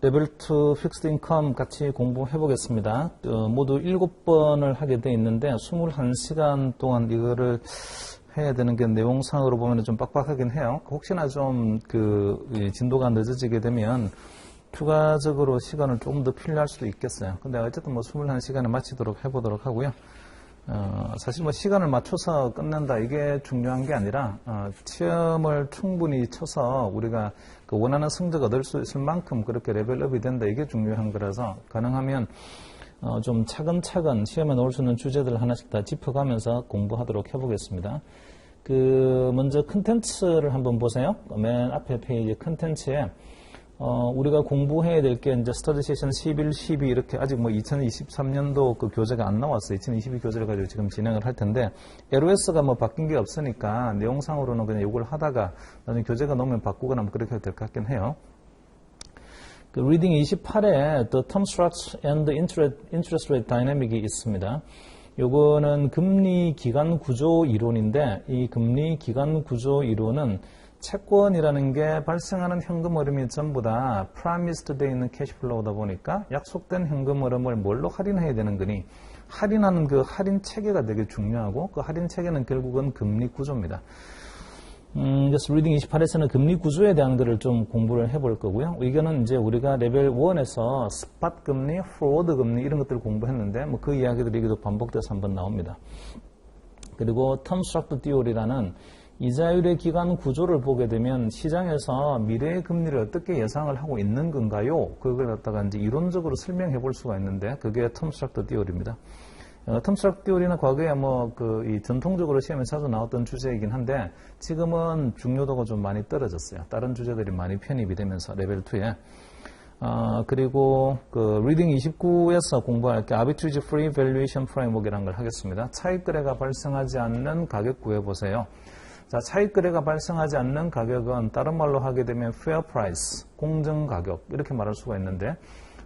레벨 2 픽스드 인컴 같이 공부해 보겠습니다. 모두 7번을 하게 돼 있는데 21시간 동안 이거를 해야 되는 게 내용상으로 보면 좀 빡빡하긴 해요. 혹시나 좀 진도가 늦어지게 되면 추가적으로 시간을 조금 더 필요할 수도 있겠어요. 근데 어쨌든 뭐 21시간에 마치도록 해보도록 하고요. 사실 뭐 시간을 맞춰서 끝낸다 이게 중요한 게 아니라 시험을 충분히 쳐서 우리가 그 원하는 성적 얻을 수 있을 만큼 그렇게 레벨업이 된다 이게 중요한 거라서 가능하면 좀 차근차근 시험에 넣을 수 있는 주제들을 하나씩 다 짚어가면서 공부하도록 해보겠습니다. 먼저 컨텐츠를 한번 보세요. 맨 앞에 페이지 컨텐츠에 우리가 공부해야 될 게 이제 스터디 세션 11, 12 이렇게 아직 뭐 2023년도 그 교재가 안 나왔어요. 2022 교재를 가지고 지금 진행을 할 텐데 LOS가 뭐 바뀐 게 없으니까 내용상으로는 그냥 이걸 하다가 나중에 교재가 나오면 바꾸거나 뭐 그렇게 될 것 같긴 해요. 리딩 28에 The Term Structure and the Interest Rate Dynamic이 있습니다. 요거는 금리 기간 구조 이론인데 이 금리 기간 구조 이론은 채권이라는 게 발생하는 현금 흐름이 전부 다 promised 돼 있는 캐시플로우다 보니까 약속된 현금 흐름을 뭘로 할인해야 되는 거니 할인하는 그 할인 체계가 되게 중요하고 그 할인 체계는 결국은 금리 구조입니다. 그래서 리딩 28에서는 금리 구조에 대한 거를 좀 공부를 해볼 거고요. 이거는 이제 우리가 레벨 1에서 스팟 금리, 포워드 금리 이런 것들을 공부했는데 뭐 그 이야기들이 계속 반복돼서 한번 나옵니다. 그리고 텀 스트럭처 디오리라는 이자율의 기간 구조를 보게 되면 시장에서 미래의 금리를 어떻게 예상을 하고 있는 건가요? 그걸 갖다가 이제 이론적으로 설명해 볼 수가 있는데 그게 텀 스트럭처 디오리입니다. 텀 스트럭처 디오리는 과거에 이 전통적으로 시험에 자주 나왔던 주제이긴 한데 지금은 중요도가 좀 많이 떨어졌어요. 다른 주제들이 많이 편입이 되면서 레벨 2에. 그리고 리딩 29에서 공부할 게 Arbitrage Free Valuation Framework이라는 걸 하겠습니다. 차익 거래가 발생하지 않는 가격 구해보세요. 자, 차익 거래가 발생하지 않는 가격은 다른 말로 하게 되면 fair price, 공정 가격 이렇게 말할 수가 있는데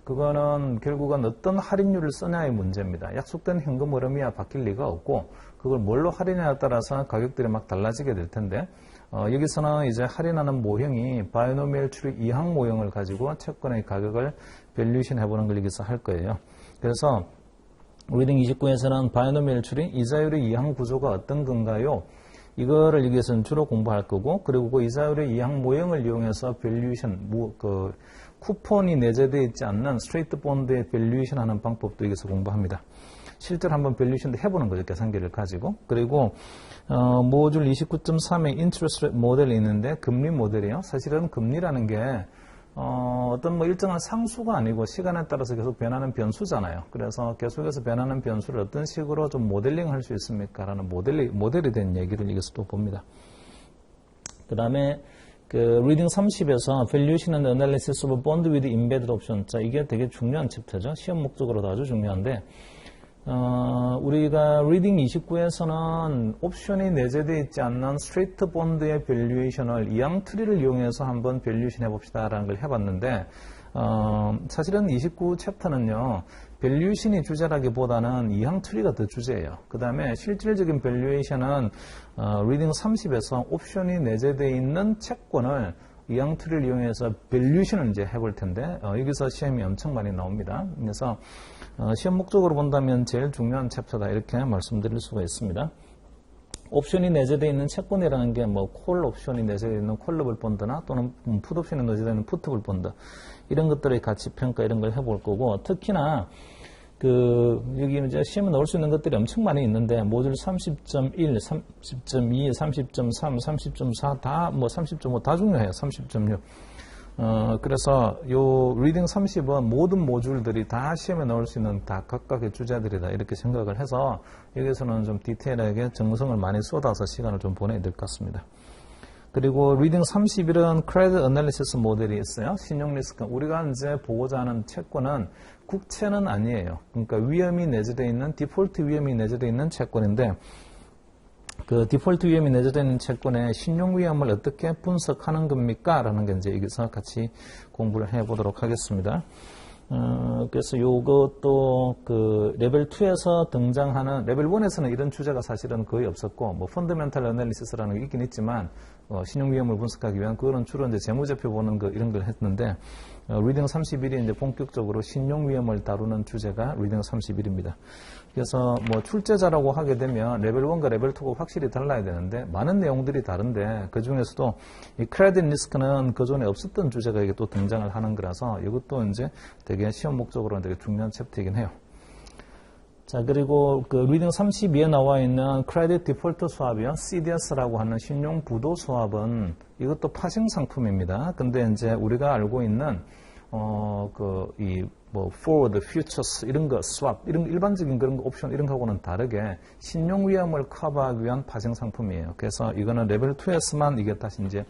그거는 결국은 어떤 할인율을 쓰냐의 문제입니다. 약속된 현금 흐름이야 바뀔 리가 없고 그걸 뭘로 할인하냐에 따라서 가격들이 막 달라지게 될 텐데 여기서는 이제 할인하는 모형이 바이노미얼 추리 이항 모형을 가지고 채권의 가격을 밸류에이션 해보는 걸 여기서 할 거예요. 그래서 리딩 29에서는 바이노미얼 추리 이자율의 이항 구조가 어떤 건가요? 이거를 여기서는 주로 공부할 거고 그리고 그 이자율의 이항 모형을 이용해서 밸류에이션 쿠폰이 내재되어 있지 않는 스트레이트 본드의 밸류에이션 하는 방법도 여기서 공부합니다. 실제로 한번 밸류에이션도 해보는 거죠. 계산기를 가지고. 그리고 모듈 29.3에 인트레스트 레이트 모델이 있는데 금리 모델이에요. 사실은 금리라는 게 어떤 일정한 상수가 아니고 시간에 따라서 계속 변하는 변수잖아요. 그래서 계속해서 변하는 변수를 어떤 식으로 좀 모델링 할 수 있습니까? 라는 모델이 된 얘기를 여기서 또 봅니다. 그 다음에 리딩 30에서 Valuation and Analysis of Bond with Embedded Option. 자, 이게 되게 중요한 챕터죠. 시험 목적으로도 아주 중요한데, 우리가 리딩 29에서는 옵션이 내재되어 있지 않는 스트레이트 본드의 밸류에이션을 이항 트리를 이용해서 한번 밸류에이션 해봅시다 라는 걸 해봤는데 사실은 29 챕터는요 밸류에이션이 주제라기보다는 이항 트리가 더 주제예요. 그 다음에 실질적인 밸류에이션은 리딩 30에서 옵션이 내재되어 있는 채권을 이항 트리를 이용해서 밸류에이션을 이제 해볼 텐데 여기서 시험이 엄청 많이 나옵니다. 그래서 시험 목적으로 본다면 제일 중요한 챕터다 이렇게 말씀드릴 수가 있습니다. 옵션이 내재되어 있는 채권이라는 게 콜 옵션이 내재되어 있는 콜러블 본드나 또는 풋 옵션이 내재되어 있는 푸트블 본드 이런 것들의 가치 평가 이런 걸 해볼 거고 특히나 여기 이제 시험에 넣을 수 있는 것들이 엄청 많이 있는데 모듈 30.1, 30.2, 30.3, 30.4 다 30.5 다 중요해요. 30.6 그래서 요 리딩 30은 모든 모듈들이 다 시험에 넣을 수 있는 다 각각의 주제들이다 이렇게 생각을 해서 여기서는 좀 디테일하게 정성을 많이 쏟아서 시간을 좀 보내야 될 것 같습니다. 그리고 리딩 31은 크레딧 애널리시스 모델이 있어요. 신용 리스크. 우리가 이제 보고자 하는 채권은 국채는 아니에요. 그러니까 위험이 내재되어 있는 디폴트 위험이 내재되어 있는 채권인데 디폴트 위험이 내재되어 있는 채권의 신용 위험을 어떻게 분석하는 겁니까? 라는 게 이제 여기서 같이 공부를 해보도록 하겠습니다. 그래서 요것도 레벨 2에서 등장하는 레벨 1에서는 이런 주제가 사실은 거의 없었고 펀더멘탈 애널리시스라는 게 있긴 있지만 신용 위험을 분석하기 위한 그런 주로 이제 재무제표 보는 거 이런 걸 했는데 리딩 31이 이제 본격적으로 신용 위험을 다루는 주제가 리딩 31입니다. 그래서 뭐 출제자라고 하게 되면 레벨 1과 레벨 2가 확실히 달라야 되는데 많은 내용들이 다른데 그 중에서도 이 크레딧 리스크는 그전에 없었던 주제가 이게 또 등장을 하는 거라서 이것도 이제 되게 시험 목적으로는 되게 중요한 챕터이긴 해요. 자, 그리고 그 리딩 32에 나와 있는 크레딧 디폴트 스왑이요. CDS라고 하는 신용 부도 스왑은 이것도 파생 상품입니다. 근데 이제 우리가 알고 있는 forward, futures 이런 거, swap 이런 일반적인 그런 거, 옵션 이런 거하고는 다르게 신용 위험을 커버하기 위한 파생 상품이에요. 그래서 이거는 레벨 2에서만 이게 다시 이제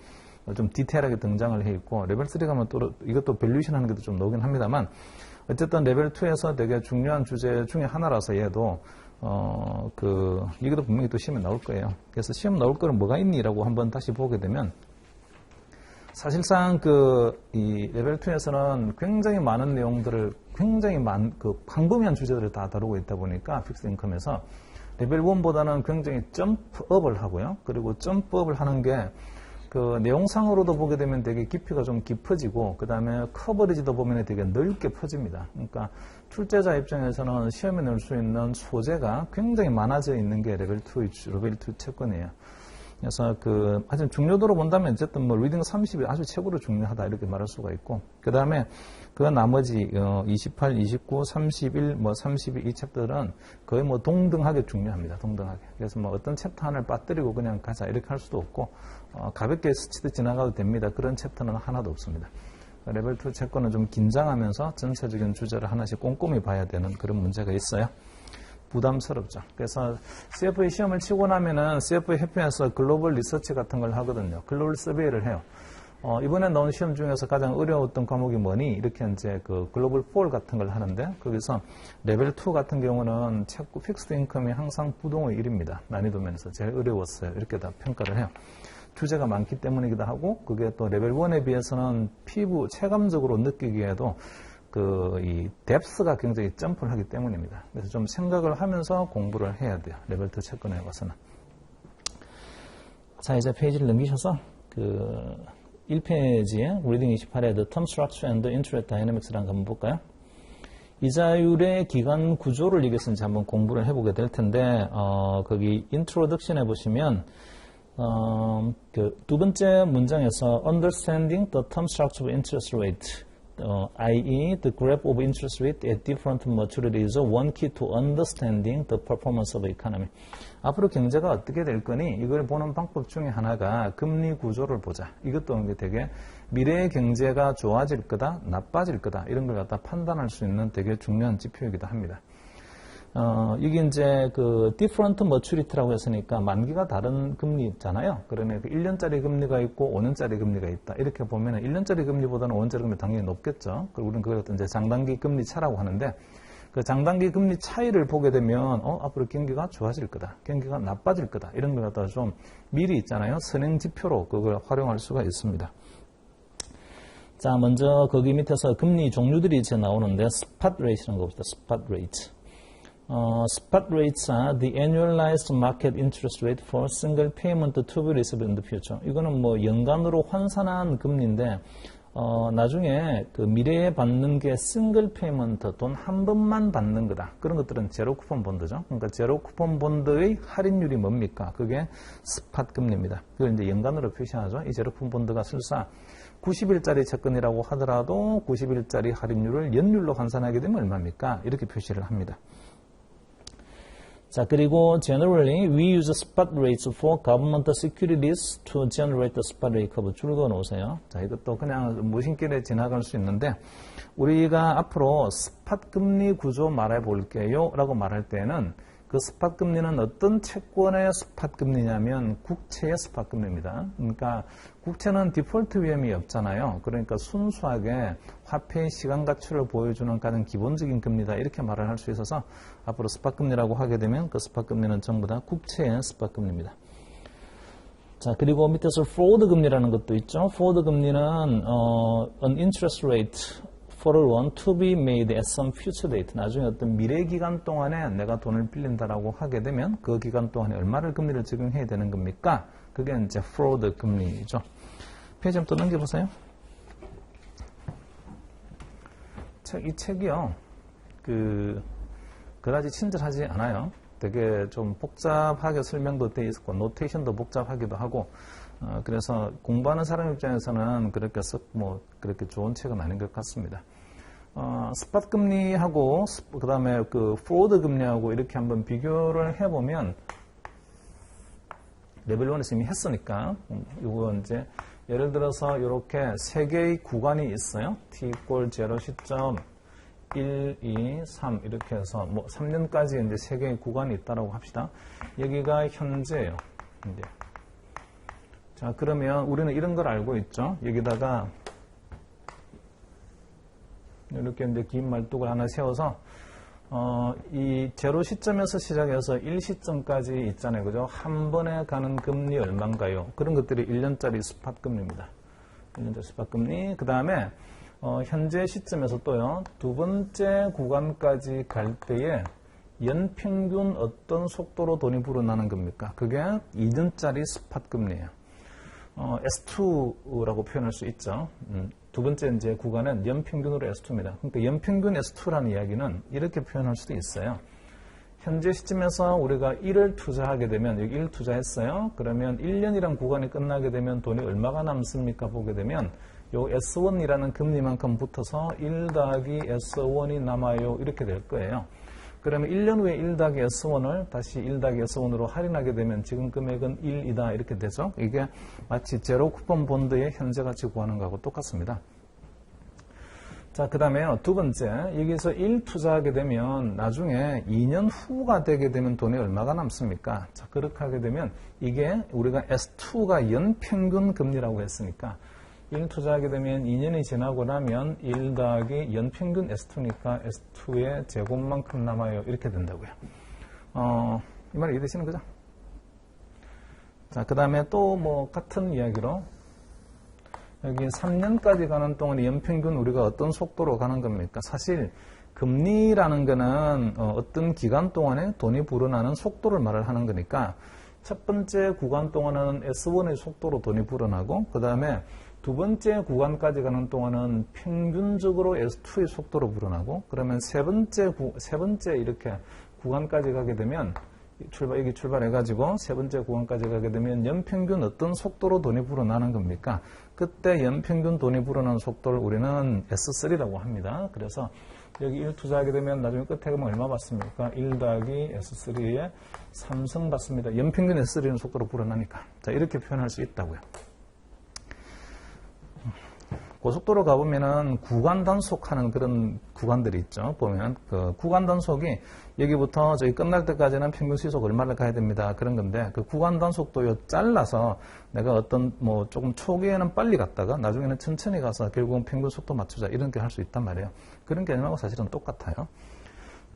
좀 디테일하게 등장을 해 있고 레벨 3 가면 또 이것도 밸류에이션 하는 것도 좀 나오긴 합니다만 어쨌든 레벨 2에서 되게 중요한 주제 중에 하나라서 얘도 이것도 분명히 또 시험에 나올 거예요. 그래서 시험 나올 거는 뭐가 있니라고 한번 다시 보게 되면 사실상 이 레벨 2에서는 굉장히 많은 내용들을 굉장히 광범위한 주제들을 다 다루고 있다 보니까 픽스 인컴에서 레벨 1보다는 굉장히 점프업을 하고요. 그리고 점프업을 하는 게 내용상으로도 보게 되면 되게 깊이가 좀 깊어지고, 그 다음에 커버리지도 보면 되게 넓게 퍼집니다. 그러니까 출제자 입장에서는 시험에 넣을 수 있는 소재가 굉장히 많아져 있는 게 레벨 2 채권이에요. 그래서 하여튼 중요도로 본다면 어쨌든 리딩 30이 아주 최고로 중요하다 이렇게 말할 수가 있고, 그 다음에 그 나머지 28, 29, 31, 32 이 챕터들은 거의 동등하게 중요합니다. 동등하게. 그래서 어떤 챕터 하나를 빠뜨리고 그냥 가자 이렇게 할 수도 없고 가볍게 스치듯 지나가도 됩니다. 그런 챕터는 하나도 없습니다. 레벨 2 채권은 좀 긴장하면서 전체적인 주제를 하나씩 꼼꼼히 봐야 되는 그런 문제가 있어요. 부담스럽죠. 그래서 CFA 시험을 치고 나면은 CFA 협회에서 글로벌 리서치 같은 걸 하거든요. 글로벌 서베이를 해요. 이번에 나온 시험 중에서 가장 어려웠던 과목이 뭐니? 이렇게 이제 글로벌 폴 같은 걸 하는데, 거기서 레벨 2 같은 경우는 채권 픽스드 인컴이 항상 부동의 1입니다. 난이도 면에서 제일 어려웠어요. 이렇게 다 평가를 해요. 주제가 많기 때문이기도 하고, 그게 또 레벨 1에 비해서는 체감적으로 느끼기에도 이 뎁스가 굉장히 점프를 하기 때문입니다. 그래서 좀 생각을 하면서 공부를 해야 돼요. 레벨 2 채권에 와서는. 자, 이제 페이지를 넘기셔서 1페이지에 리딩 28에 The Term Structure and the Interest Dynamics라는 거 한번 볼까요? 이자율의 기간 구조를 여기서 이제 한번 공부를 해보게 될 텐데, 거기 Introduction에 보시면 두 번째 문장에서 Understanding the Term Structure of Interest Rate, i.e. the graph of interest rate at different maturity is one key to understanding the performance of economy. 앞으로 경제가 어떻게 될 거니? 이걸 보는 방법 중에 하나가 금리 구조를 보자. 이것도 되게 미래의 경제가 좋아질 거다, 나빠질 거다 이런 걸 갖다 판단할 수 있는 되게 중요한 지표이기도 합니다. 이게 이제 different maturity라고 했으니까 만기가 다른 금리 있잖아요. 그러면 1년짜리 금리가 있고 5년짜리 금리가 있다. 이렇게 보면 1년짜리 금리보다는 5년짜리 금리 당연히 높겠죠. 그리고 우리는 그걸 이제 장단기 금리 차라고 하는데, 그 장단기 금리 차이를 보게 되면 앞으로 경기가 좋아질 거다, 경기가 나빠질 거다 이런 걸 갖다가 좀 미리 있잖아요. 선행 지표로 그걸 활용할 수가 있습니다. 자, 먼저 거기 밑에서 금리 종류들이 이제 나오는데 스팟 레이트라는 거 봅시다. 스팟 레이트. Spot rates are the annualized market interest rate for single payment to be received in the future. 이거는 연간으로 환산한 금리인데, 나중에 미래에 받는 게 싱글 페이먼트, 돈 한 번만 받는 거다. 그런 것들은 제로 쿠폰 본드죠. 그러니까 제로 쿠폰 본드의 할인율이 뭡니까? 그게 스팟 금리입니다. 그걸 이제 연간으로 표시하죠. 이 제로 쿠폰 본드가 설사 90일짜리 채권이라고 하더라도 90일짜리 할인율을 연율로 환산하게 되면 얼마입니까? 이렇게 표시를 합니다. 자, 그리고 generally we use spot rates for government securities to generate the spot rate curve. 줄거 놓으세요. 자, 이것도 그냥 무심결에 지나갈 수 있는데, 우리가 앞으로 스팟 금리 구조 말해 볼게요 라고 말할 때는 그 스팟 금리는 어떤 채권의 스팟 금리냐면 국채의 스팟 금리입니다. 그러니까 국채는 디폴트 위험이 없잖아요. 그러니까 순수하게 화폐의 시간 가치를 보여주는 가장 기본적인 금리다 이렇게 말을 할 수 있어서 앞으로 스팟 금리라고 하게 되면 그 스팟 금리는 전부 다 국채의 스팟 금리입니다. 자, 그리고 밑에서 forward 금리라는 것도 있죠. forward 금리는 an interest rate for a loan to be made at some future date. 나중에 어떤 미래 기간 동안에 내가 돈을 빌린다라고 하게 되면 그 기간 동안에 얼마를 금리를 적용해야 되는 겁니까? 그게 이제 프로드 금리죠. 페이지 좀 또 넘겨보세요. 이 책이요, 그다지 친절하지 않아요. 되게 좀 복잡하게 설명도 돼 있고, 노테이션도 복잡하기도 하고, 그래서 공부하는 사람 입장에서는 그렇게 그렇게 좋은 책은 아닌 것 같습니다. 스팟 금리하고, 그 다음에 포워드 금리하고 이렇게 한번 비교를 해보면, 레벨 1에서 이미 했으니까, 이거 이제, 예를 들어서 이렇게 세 개의 구간이 있어요. t = 0 시점 1, 2, 3 이렇게 해서 3년까지 이제 세 개의 구간이 있다라고 합시다. 여기가 현재예요. 이제. 자, 그러면 우리는 이런 걸 알고 있죠. 여기다가 이렇게 이제 긴 말뚝을 하나 세워서 이 제로 시점에서 시작해서 1시점까지 있잖아요. 그죠? 한 번에 가는 금리 얼마인가요? 그런 것들이 1년짜리 스팟 금리입니다. 1년짜리 스팟 금리. 그 다음에 현재 시점에서 또요, 두 번째 구간까지 갈 때에 연평균 어떤 속도로 돈이 불어나는 겁니까? 그게 2년짜리 스팟 금리예요. S2라고 표현할 수 있죠. 두 번째 이제 구간은 연평균으로 S2입니다. 그러니까 연평균 S2라는 이야기는 이렇게 표현할 수도 있어요. 현재 시점에서 우리가 1을 투자하게 되면, 여기 1 투자했어요. 그러면 1년이란 구간이 끝나게 되면 돈이 얼마가 남습니까? 보게 되면 요 S1이라는 금리만큼 붙어서 1 더하기 S1이 남아요. 이렇게 될 거예요. 그러면 1년 후에 1 더하기 S1을 다시 1 더하기 S1으로 할인하게 되면 지금 금액은 1이다. 이렇게 되죠. 이게 마치 제로 쿠폰 본드의 현재 가치 구하는 거하고 똑같습니다. 자, 그 다음에요. 두 번째, 여기서 1 투자하게 되면 나중에 2년 후가 되게 되면 돈이 얼마가 남습니까? 자, 그렇게 하게 되면 이게 우리가 S2가 연평균 금리라고 했으니까 1 투자하게 되면 2년이 지나고 나면 1 더하기 연평균 S2니까 S2의 제곱만큼 남아요. 이렇게 된다고요. 이 말이 이해되시는 거죠? 자, 그 다음에 또 같은 이야기로 여기 3년까지 가는 동안 연평균 우리가 어떤 속도로 가는 겁니까? 사실 금리라는 거는 어떤 기간 동안에 돈이 불어나는 속도를 말을 하는 거니까 첫 번째 구간 동안은 S1의 속도로 돈이 불어나고 그 다음에 두 번째 구간까지 가는 동안은 평균적으로 S2의 속도로 불어나고 그러면 세 번째 이렇게 구간까지 가게 되면 여기 출발해가지고 세 번째 구간까지 가게 되면 연평균 어떤 속도로 돈이 불어나는 겁니까? 그때 연평균 돈이 불어나는 속도를 우리는 S3라고 합니다. 그래서 여기 1 투자하게 되면 나중에 끝에 가면 얼마 받습니까? 1 더하기 S3에 3승 받습니다. 연평균 S3는 속도로 불어나니까. 자, 이렇게 표현할 수 있다고요. 고속도로 가보면은 구간 단속하는 그런 구간들이 있죠. 보면 그 구간 단속이 여기부터 저기 끝날 때까지는 평균 시속 얼마를 가야 됩니다. 그런 건데 그 구간 단속도 잘라서 내가 어떤 조금 초기에는 빨리 갔다가 나중에는 천천히 가서 결국은 평균 속도 맞추자 이런 게 할 수 있단 말이에요. 그런 개념하고 사실은 똑같아요.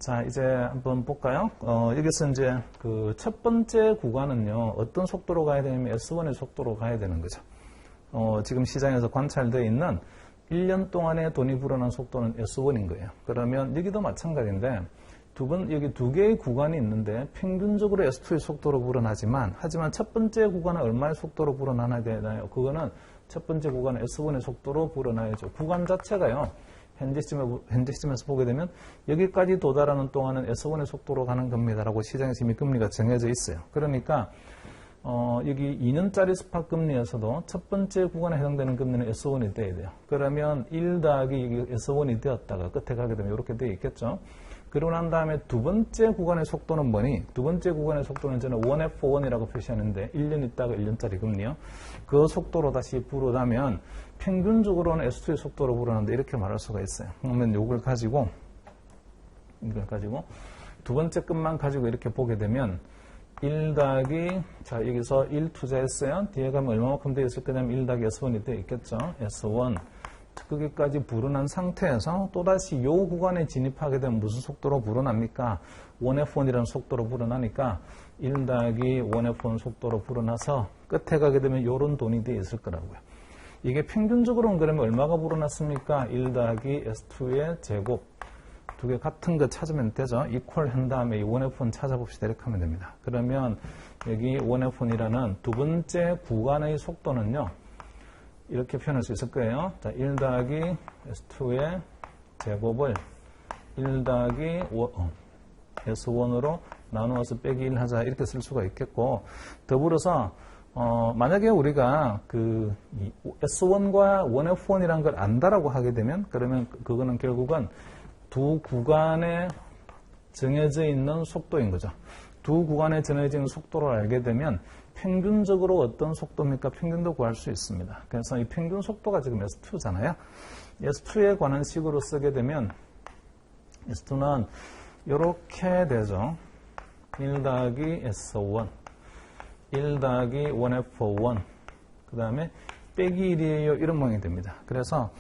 자, 이제 한번 볼까요? 여기서 이제 그 첫 번째 구간은요, 어떤 속도로 가야 되냐면 S1의 속도로 가야 되는 거죠. 지금 시장에서 관찰되어 있는 1년 동안에 돈이 불어난 속도는 S1인 거예요. 그러면 여기도 마찬가지인데 여기 두 개의 구간이 있는데 평균적으로 S2의 속도로 불어나지만 하지만 첫 번째 구간은 얼마의 속도로 불어나야 되나요? 그거는 첫 번째 구간은 S1의 속도로 불어나야죠. 구간 자체가요. 현재 시점에서 보게 되면 여기까지 도달하는 동안은 S1의 속도로 가는 겁니다라고 시장에서 이미 금리가 정해져 있어요. 그러니까 여기 2년짜리 스팟 금리에서도 첫 번째 구간에 해당되는 금리는 S1이 돼야 돼요. 그러면 1 더하기 S1이 되었다가 끝에 가게 되면 이렇게 되어 있겠죠. 그러고 난 다음에 두 번째 구간의 속도는 뭐니? 두 번째 구간의 속도는 저는 1F1이라고 표시하는데 1년 있다가 1년짜리 금리요. 그 속도로 다시 불어나면 평균적으로는 S2의 속도로 불어나는데 이렇게 말할 수가 있어요. 그러면 이걸 가지고 두 번째 끝만 가지고 이렇게 보게 되면 1 더하기, 자, 여기서 1 투자했어요. 뒤에 가면 얼마만큼 되어 있을 거냐면 1 더하기 S1이 되어 있겠죠. S1. 거기까지 불어난 상태에서 또다시 이 구간에 진입하게 되면 무슨 속도로 불어납니까? 1F1이라는 속도로 불어나니까 1 더하기 1F1 속도로 불어나서 끝에 가게 되면 이런 돈이 되어 있을 거라고요. 이게 평균적으로는 그러면 얼마가 불어났습니까? 1 더하기 S2의 제곱. 두 개 같은 거 찾으면 되죠. equal 한 다음에 이 1F1 찾아봅시다. 이렇게 하면 됩니다. 그러면 여기 1F1이라는 두 번째 구간의 속도는요. 이렇게 표현할 수 있을 거예요. 자, 1 더하기 S2의 제곱을 1 더하기 S1으로 나누어서 빼기 1 하자. 이렇게 쓸 수가 있겠고, 더불어서 만약에 우리가 그 S1과 1F1이라는 걸 안다라고 하게 되면, 그러면 그거는 결국은 두 구간에 정해져 있는 속도인 거죠. 두 구간에 정해져 있는 속도를 알게 되면 평균적으로 어떤 속도입니까? 평균도 구할 수 있습니다. 그래서 이 평균 속도가 지금 S2잖아요. S2에 관한 식으로 쓰게 되면 S2는 이렇게 되죠. 1 더하기 S1, 1 더하기 1F1, 그 다음에 빼기 1이에요. 이런 모양이 됩니다. 그래서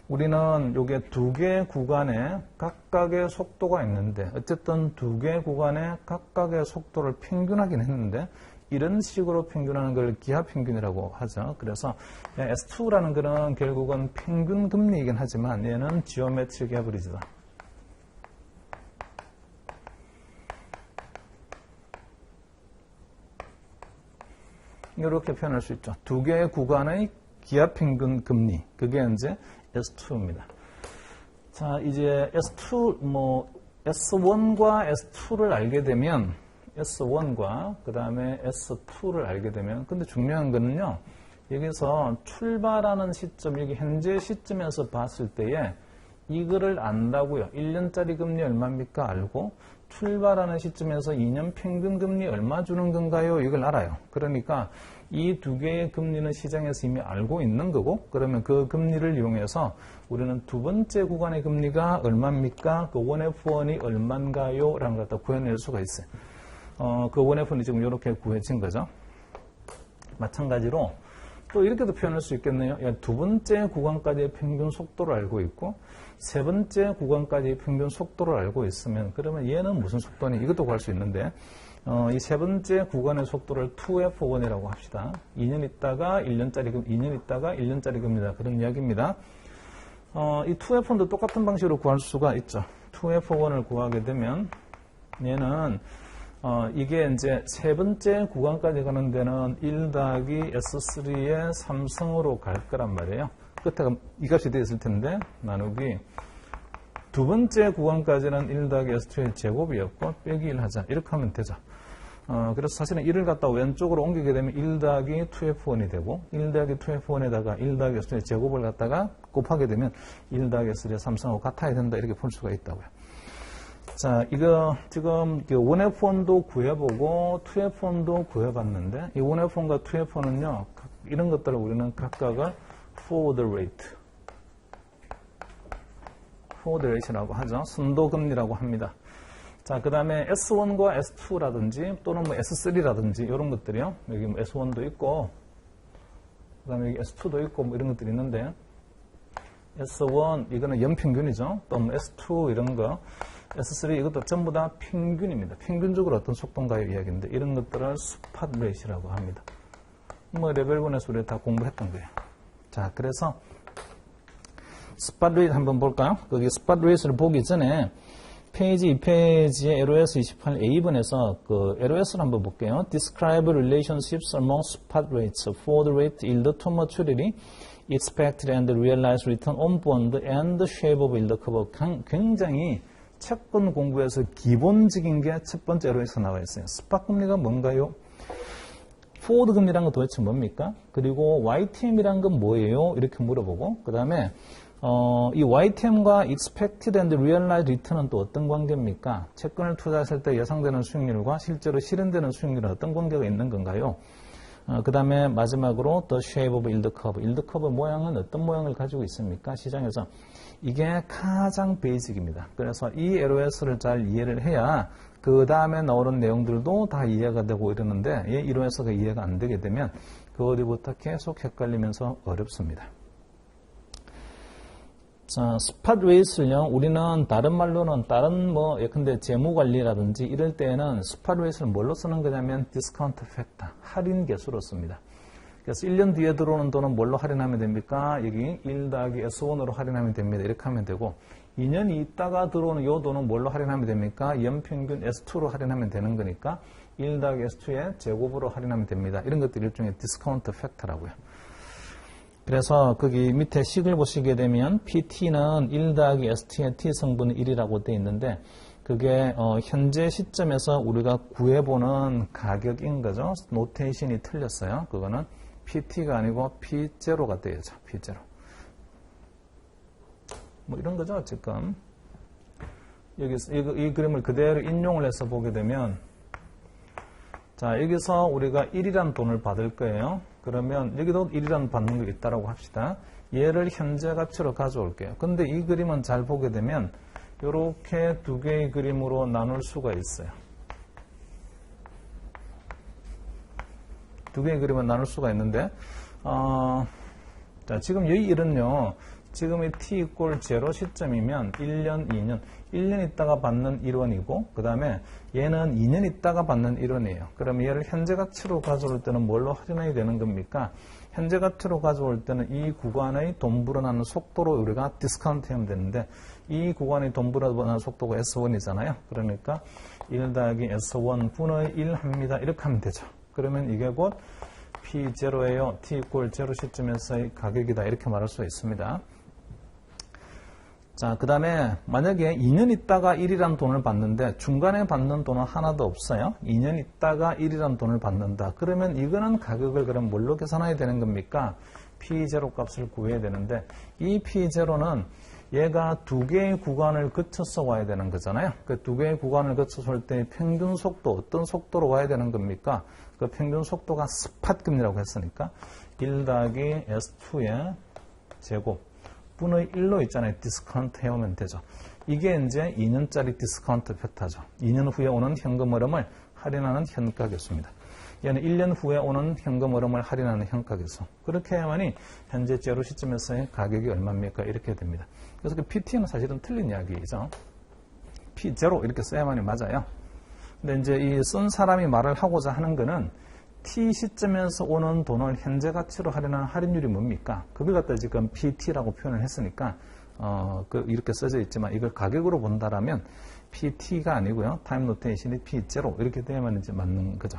우리는 요게 두 개 구간에 각각의 속도가 있는데, 어쨌든 두 개 구간에 각각의 속도를 평균하긴 했는데, 이런 식으로 평균하는 걸 기하평균이라고 하죠. 그래서 S2라는 거는 결국은 평균 금리이긴 하지만 얘는 지오메트릭 에버리지다. 이렇게 표현할 수 있죠. 두 개의 구간의 기하평균 금리, 그게 이제 S2입니다. 자, 이제 S1과 S2를 알게 되면, S1과 그 다음에 S2를 알게 되면, 근데 중요한 거는요, 여기서 출발하는 시점, 여기 현재 시점에서 봤을 때에 이거를 안다고요. 1년짜리 금리 얼마입니까? 알고, 출발하는 시점에서 2년 평균 금리 얼마 주는 건가요? 이걸 알아요. 그러니까 이 두 개의 금리는 시장에서 이미 알고 있는 거고, 그러면 그 금리를 이용해서 우리는 두 번째 구간의 금리가 얼마입니까? 그 1F1이 얼마인가요? 라는 걸 갖다 구해낼 수가 있어요. 그 1F1이 지금 이렇게 구해진 거죠. 마찬가지로 또 이렇게도 표현할 수 있겠네요. 두 번째 구간까지의 평균 속도를 알고 있고, 세 번째 구간까지의 평균 속도를 알고 있으면, 그러면 얘는 무슨 속도니? 이것도 구할 수 있는데, 이 세 번째 구간의 속도를 2F1이라고 합시다. 2년 있다가 1년짜리 금, 2년 있다가 1년짜리 금입니다. 그런 이야기입니다. 이 2F1도 똑같은 방식으로 구할 수가 있죠. 2F1을 구하게 되면, 얘는 이게 이제 세 번째 구간까지 가는 데는 1 더하기 S3의 3승으로 갈 거란 말이에요. 끝에가 이 값이 되어 있을 텐데, 나누기 두 번째 구간까지는 1 더하기 S2의 제곱이었고, 빼기 1 하자. 이렇게 하면 되죠. 그래서 사실은 1을 갖다 왼쪽으로 옮기게 되면 1 더하기 2F1이 되고, 1 더하기 2F1에다가 1 더하기 S2의 제곱을 갖다가 곱하게 되면 1 더하기 S3의 3승하고 같아야 된다. 이렇게 볼 수가 있다고요. 자, 이거 지금 1F1도 구해보고 2F1도 구해봤는데, 이 1F1과 2F1은요, 이런 것들을 우리는 각각을 forward rate라고 하죠. 순도금리라고 합니다. 자, 그 다음에 S1과 S2라든지 또는 뭐 S3라든지 이런 것들이요. 여기 뭐 S1도 있고, 그 다음에 여기 S2도 있고 뭐 이런 것들이 있는데, S1 이거는 연평균이죠. 또 뭐 S2 이런 거, S3 이것도 전부 다 평균입니다. 평균적으로 어떤 속도인가요 이야기인데, 이런 것들을 스팟 레이트라고 합니다. 뭐 레벨 1에서 우리 다 공부했던 거예요. 자, 그래서 스팟 레이트 한번 볼까요? 거기 스팟 레이트를 보기 전에 페이지 2페이지의 LOS 28A번에서 그 LOS를 한번 볼게요. Describe relationships among spot rates, forward rate, yield to maturity, expected and realized return on bond, and the shape of yield curve. 굉장히 채권 공부에서 기본적인 게 첫 번째 LOS에 나와 있어요. 스팟 금리가 뭔가요? 포워드 금리란 건 도대체 뭡니까? 그리고 YTM이란 건 뭐예요? 이렇게 물어보고, 그 다음에 이 YTM과 expected and realized return은 또 어떤 관계입니까? 채권을 투자했을 때 예상되는 수익률과 실제로 실현되는 수익률은 어떤 관계가 있는 건가요? 그 다음에 마지막으로 the shape of yield curve. yield curve 모양은 어떤 모양을 가지고 있습니까? 시장에서. 이게 가장 베이직입니다. 그래서 이 LOS를 잘 이해를 해야 그 다음에 나오는 내용들도 다 이해가 되고 이러는데, 이 LOS가 이해가 안 되게 되면 그 어디부터 계속 헷갈리면서 어렵습니다. 자, 스팟 레이트를요, 우리는 다른 말로는 다른 뭐 예컨대 재무관리라든지 이럴 때에는 스팟 레이트를 뭘로 쓰는 거냐면 디스카운트 팩터, 할인 개수로 씁니다. 그래서 1년 뒤에 들어오는 돈은 뭘로 할인하면 됩니까? 여기 1 더하기 S1으로 할인하면 됩니다. 이렇게 하면 되고 2년 있다가 들어오는 이 돈은 뭘로 할인하면 됩니까? 연평균 S2로 할인하면 되는 거니까 1 더하기 S2의 제곱으로 할인하면 됩니다. 이런 것들이 일종의 디스카운트 팩터라고요. 그래서 거기 밑에 식을 보시게 되면 PT는 1 더하기 S2의 T 성분은 1이라고 되어 있는데 그게 현재 시점에서 우리가 구해보는 가격인 거죠. 노테이션이 틀렸어요. 그거는 PT가 아니고 P0가 되어야죠. P0. 뭐 이런 거죠. 지금 여기서 이 그림을 그대로 인용을 해서 보게 되면 자 여기서 우리가 1이라는 돈을 받을 거예요. 그러면 여기도 1이라는 받는 게 있다라고 합시다. 얘를 현재 가치로 가져올게요. 근데 이 그림은 잘 보게 되면 이렇게 두 개의 그림으로 나눌 수가 있어요. 두 개의 그림을 나눌 수가 있는데 자, 지금 여기 1은요. 지금 이 t 이꼴 0 시점이면 1년, 2년. 1년 있다가 받는 1원이고 그 다음에 얘는 2년 있다가 받는 1원이에요. 그럼 얘를 현재 가치로 가져올 때는 뭘로 할인해야 되는 겁니까? 현재 가치로 가져올 때는 이 구간의 돈 불어나는 속도로 우리가 디스카운트 하면 되는데 이 구간의 돈 불어나는 속도가 S1이잖아요. 그러니까 1 더하기 S1 분의 1 합니다. 이렇게 하면 되죠. 그러면 이게 곧 P0예요. T 이꼴 0 시점에서의 가격이다. 이렇게 말할 수 있습니다. 자, 그 다음에 만약에 2년 있다가 1이라는 돈을 받는데 중간에 받는 돈은 하나도 없어요. 2년 있다가 1이라는 돈을 받는다. 그러면 이거는 가격을 그럼 뭘로 계산해야 되는 겁니까? P0 값을 구해야 되는데 이 P0는 얘가 두 개의 구간을 거쳐서 와야 되는 거잖아요. 그 두 개의 구간을 거쳐서 올 때 평균 속도 어떤 속도로 와야 되는 겁니까? 그 평균 속도가 스팟금리라고 했으니까 1 더하기 S2의 제곱 분의 1로 있잖아요. 디스카운트 해오면 되죠. 이게 이제 2년짜리 디스카운트 팩터죠. 2년 후에 오는 현금 흐름을 할인하는 현가계수입니다. 얘는 1년 후에 오는 현금 흐름을 할인하는 현가계수. 그렇게 해야만이 현재 제로 시점에서의 가격이 얼마입니까? 이렇게 됩니다. 그래서 그 PT는 사실은 틀린 이야기죠. P0 이렇게 써야만이 맞아요. 근데 이제 이 쓴 사람이 말을 하고자 하는 거는 T 시점에서 오는 돈을 현재 가치로 할인하는 할인율이 뭡니까? 그걸 갖다 지금 PT라고 표현을 했으니까 이렇게 써져 있지만 이걸 가격으로 본다라면 PT가 아니고요. 타임 노테이션이 P0 이렇게 되면 이제 맞는 거죠.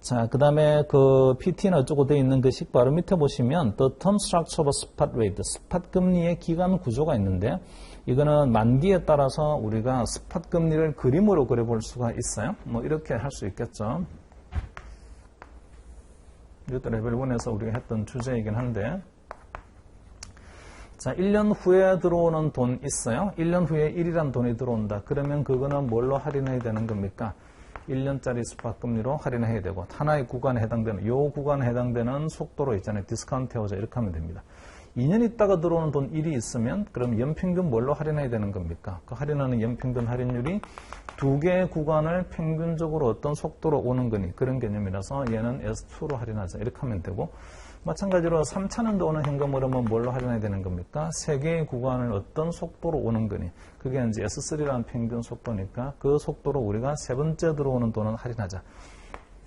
자, 그 다음에 그 PT는 어쩌고 되어 있는 그 식 바로 밑에 보시면 The Term Structure of Spot Rate, 스팟 금리의 기간 구조가 있는데 이거는 만기에 따라서 우리가 스팟 금리를 그림으로 그려볼 수가 있어요. 뭐 이렇게 할 수 있겠죠. 이것도 레벨 1에서 우리가 했던 주제이긴 한데 자, 1년 후에 들어오는 돈 있어요. 1년 후에 1이란 돈이 들어온다. 그러면 그거는 뭘로 할인해야 되는 겁니까? 1년짜리 스팟 금리로 할인을 해야 되고 하나의 구간에 해당되는 요 구간에 해당되는 속도로 있잖아요. 디스카운트 해오자 이렇게 하면 됩니다. 2년 있다가 들어오는 돈 1이 있으면 그럼 연평균 뭘로 할인해야 되는 겁니까? 그 할인하는 연평균 할인율이 두 개의 구간을 평균적으로 어떤 속도로 오는 거니 그런 개념이라서 얘는 S2로 할인하자 이렇게 하면 되고 마찬가지로 3차년도 오는 현금 흐름은 뭘로 할인해야 되는 겁니까? 세 개의 구간을 어떤 속도로 오는 거니 그게 이제 S3라는 평균 속도니까 그 속도로 우리가 세 번째 들어오는 돈은 할인하자.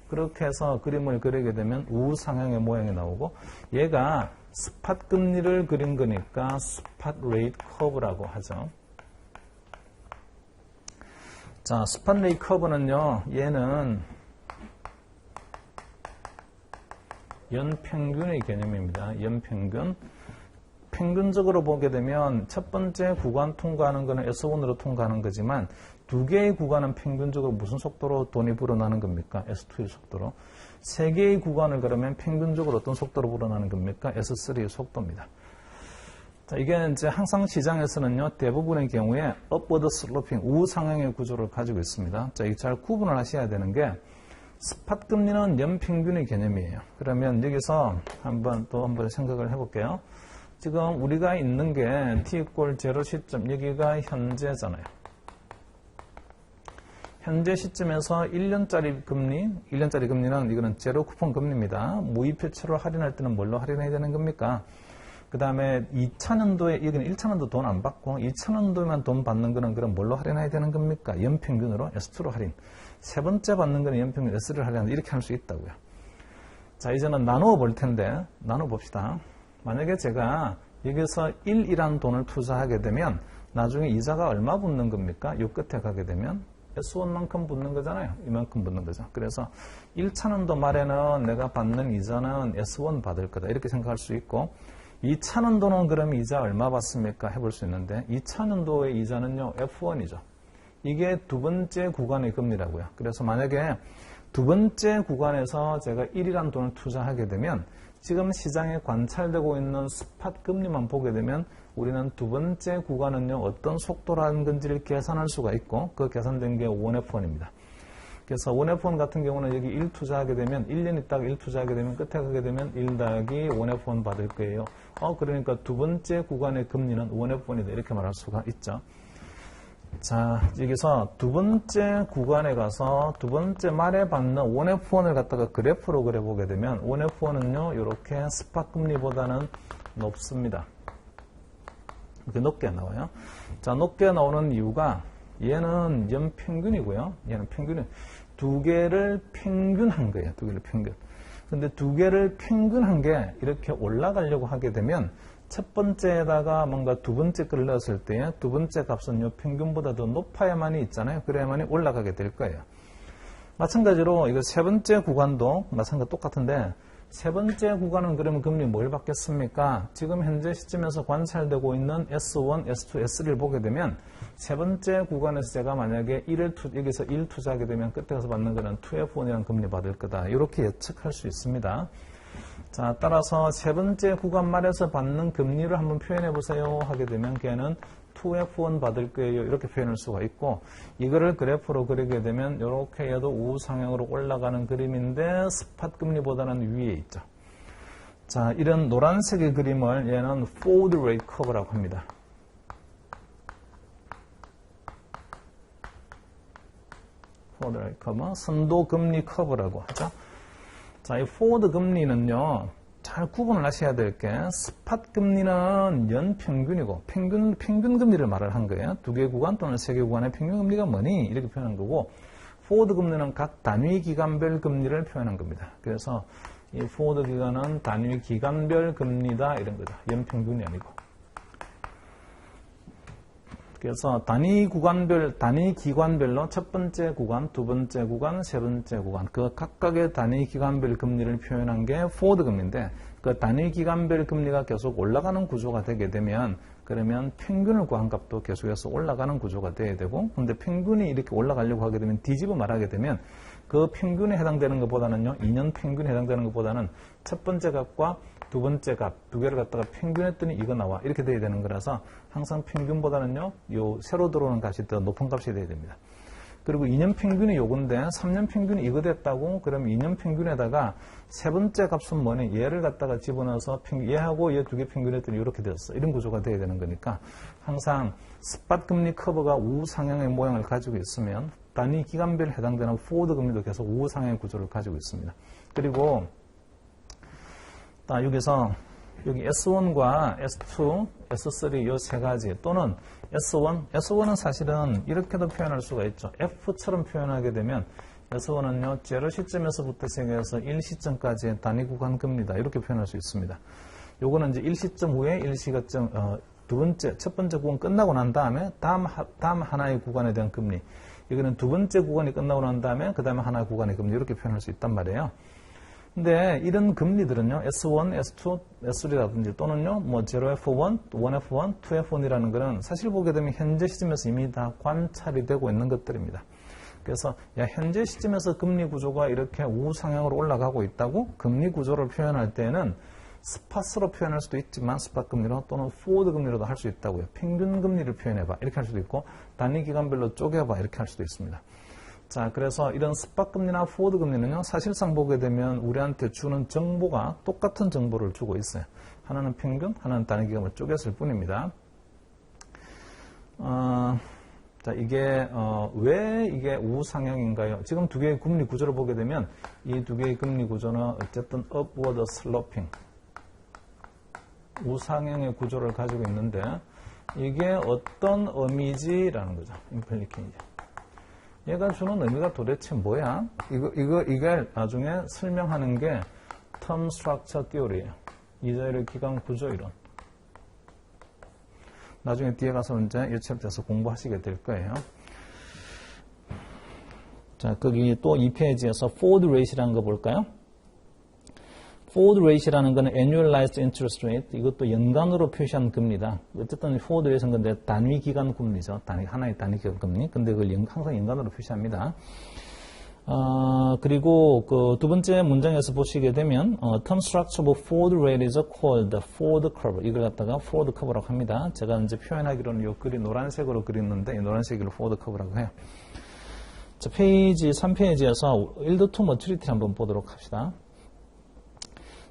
그렇게 해서 그림을 그리게 되면 우상향의 모양이 나오고 얘가 스팟 금리를 그린 거니까 스팟 레이트 커브라고 하죠. 자, 스팟 레이트 커브는요. 얘는 연평균의 개념입니다. 연평균. 평균적으로 보게 되면 첫 번째 구간 통과하는 거는 S1으로 통과하는 거지만 두 개의 구간은 평균적으로 무슨 속도로 돈이 불어나는 겁니까? S2의 속도로. 세 개의 구간을 그러면 평균적으로 어떤 속도로 불어나는 겁니까? S3의 속도입니다. 자, 이게 이제 항상 시장에서는요, 대부분의 경우에 upward sloping, 우상향의 구조를 가지고 있습니다. 자, 이게 잘 구분을 하셔야 되는 게 스팟 금리는 연평균의 개념이에요. 그러면 여기서 한번 생각을 해볼게요. 지금 우리가 있는 게 t 이꼴 0 시점, 여기가 현재잖아요. 현재 시점에서 1년짜리 금리는 이거는 제로 쿠폰 금리입니다. 무이표채로 할인할 때는 뭘로 할인해야 되는 겁니까? 그 다음에 2차년도에, 여기는 1차년도 돈 안 받고 2차년도에만 돈 받는 거는 그럼 뭘로 할인해야 되는 겁니까? 연평균으로 S2로 할인. 세 번째 받는 거는 연평균 S를 할인한다. 이렇게 할 수 있다고요. 자, 이제는 나누어 볼 텐데, 나눠 봅시다. 만약에 제가 여기서 1이라는 돈을 투자하게 되면 나중에 이자가 얼마 붙는 겁니까? 요 끝에 가게 되면 S1만큼 붙는 거잖아요. 이만큼 붙는 거죠. 그래서 1차년도 말에는 내가 받는 이자는 S1 받을 거다. 이렇게 생각할 수 있고, 2차년도는 그럼 이자 얼마 받습니까? 해볼 수 있는데, 2차년도의 이자는요, F1이죠. 이게 두 번째 구간의 금리라고요. 그래서 만약에 두 번째 구간에서 제가 1이라는 돈을 투자하게 되면 지금 시장에 관찰되고 있는 스팟 금리만 보게 되면 우리는 두 번째 구간은요, 어떤 속도라는 건지를 계산할 수가 있고, 그 계산된 게 1F1입니다. 그래서 1F1 같은 경우는 여기 1 투자하게 되면 1년 있다가 1 투자하게 되면 끝에 가게 되면 1 더하기 1F1 받을 거예요. 그러니까 두 번째 구간의 금리는 1F1이다. 이렇게 말할 수가 있죠. 자, 여기서 두 번째 구간에 가서 두 번째 말에 받는 1F1을 갖다가 그래프로 그려보게 되면 1F1은요, 이렇게 스팟 금리보다는 높습니다. 이렇게 높게 나와요. 자, 높게 나오는 이유가 얘는 연평균이고요. 얘는 평균이 두 개를 평균한 거예요. 두 개를 평균. 근데 두 개를 평균한 게 이렇게 올라가려고 하게 되면 첫 번째에다가 뭔가 두 번째 걸 넣었을 때 두 번째 값은 요 평균보다 더 높아야만이 있잖아요. 그래야만이 올라가게 될 거예요. 마찬가지로 이거 세 번째 구간도 마찬가지 똑같은데 세 번째 구간은 그러면 금리 뭘 받겠습니까? 지금 현재 시점에서 관찰되고 있는 S1, S2, S3를 보게 되면 세 번째 구간에서 제가 만약에 여기서 1 투자하게 되면 끝에 가서 받는 거는 2F1이라는 금리 받을 거다. 이렇게 예측할 수 있습니다. 자, 따라서 세 번째 구간 말에서 받는 금리를 한번 표현해 보세요 하게 되면 걔는 2F1 받을 거예요. 이렇게 표현할 수가 있고, 이거를 그래프로 그리게 되면 이렇게 해도 우상향으로 올라가는 그림인데 스팟 금리보다는 위에 있죠. 자, 이런 노란색의 그림을 얘는 forward rate curve라고 합니다. forward rate curve, 선도 금리 커브라고 하죠. 자, 이 forward 금리는요, 잘 구분을 하셔야 될 게 스팟 금리는 연평균이고 평균 금리를 말을 한 거예요. 두 개 구간 또는 세 개 구간의 평균 금리가 뭐니? 이렇게 표현한 거고, 포워드 금리는 각 단위 기간별 금리를 표현한 겁니다. 그래서 이 포워드 기간은 단위 기간별 금리다 이런 거죠. 연평균이 아니고. 그래서 단위 기관별로 첫 번째 구간, 두 번째 구간, 세 번째 구간, 그 각각의 단위 기간별 금리를 표현한 게 포워드 금리인데, 그 단위 기간별 금리가 계속 올라가는 구조가 되게 되면, 그러면 평균을 구한 값도 계속해서 올라가는 구조가 돼야 되고, 근데 평균이 이렇게 올라가려고 하게 되면 뒤집어 말하게 되면 그 평균에 해당되는 것보다는요, 2년 평균에 해당되는 것보다는 첫 번째 값과 두 번째 값, 두 개를 갖다가 평균했더니 이거 나와. 이렇게 돼야 되는 거라서 항상 평균보다는요, 요 새로 들어오는 값이 더 높은 값이 돼야 됩니다. 그리고 2년 평균이 요건데 3년 평균이 이거 됐다고? 그럼 2년 평균에다가 세 번째 값은 뭐니? 얘를 갖다가 집어넣어서 얘하고 얘 두 개 평균했더니 이렇게 됐어. 이런 구조가 돼야 되는 거니까 항상 스팟 금리 커브가 우상향의 모양을 가지고 있으면 단위 기간별에 해당되는 포워드 금리도 계속 우상향의 구조를 가지고 있습니다. 그리고 여기서 여기 S1과 S2, S3 이 세 가지 또는 S1은 사실은 이렇게도 표현할 수가 있죠. F처럼 표현하게 되면 S1은요, 0 시점에서부터 시작해서 1 시점까지의 단위 구간 금리다. 이렇게 표현할 수 있습니다. 요거는 이제 1 시점 후에 첫 번째 구간 끝나고 난 다음에 다음 하나의 구간에 대한 금리. 이거는 두 번째 구간이 끝나고 난 다음에 그 다음에 하나의 구간의 금리. 이렇게 표현할 수 있단 말이에요. 근데 이런 금리들은요, S1, S2, S3라든지 또는요, 0F1, 1F1, 2F1이라는 거는 사실 보게 되면 현재 시점에서 이미 다 관찰이 되고 있는 것들입니다. 그래서 현재 시점에서 금리 구조가 이렇게 우상향으로 올라가고 있다고 금리 구조를 표현할 때는 스팟으로 표현할 수도 있지만 스팟 금리로 또는 포워드 금리로도 할 수 있다고요. 평균 금리를 표현해봐 이렇게 할 수도 있고 단위 기간별로 쪼개봐 이렇게 할 수도 있습니다. 자, 그래서 이런 스팟 금리나 포워드 금리는요, 사실상 보게 되면 우리한테 주는 정보가 똑같은 정보를 주고 있어요. 하나는 평균, 하나는 단위 기간을 쪼갰을 뿐입니다. 자, 왜 이게 우상향인가요? 지금 두 개의 금리 구조를 보게 되면 이 두 개의 금리 구조는 어쨌든 upward sloping, 우상향의 구조를 가지고 있는데 이게 어떤 의미지라는 거죠. 임플리케이션. 얘가 주는 의미가 도대체 뭐야? 이걸 나중에 설명하는 게 term structure theory예요. 이자율의 기간 구조 이론. 나중에 뒤에 가서 이제 이 챕터에서 공부하시게 될 거예요. 자, 거기 또 이 페이지에서 forward rate이라는 거 볼까요? forward rate이라는 거는 annualized interest rate. 이것도 연간으로 표시한 금리다. 어쨌든 forward rate는 근데 단위 기간 금리죠. 하나의 단위 기간 금리. 근데 그걸 항상 연간으로 표시합니다. 그리고 그 두 번째 문장에서 보시게 되면 term structure of forward rate is called the forward curve. 이걸 갖다가 forward curve라고 합니다. 제가 이제 표현하기로는 요 글이 노란색으로 그렸는데 이 노란색으로 forward curve라고 해요. 자, 페이지 3페이지에서 yield to maturity를 한번 보도록 합시다.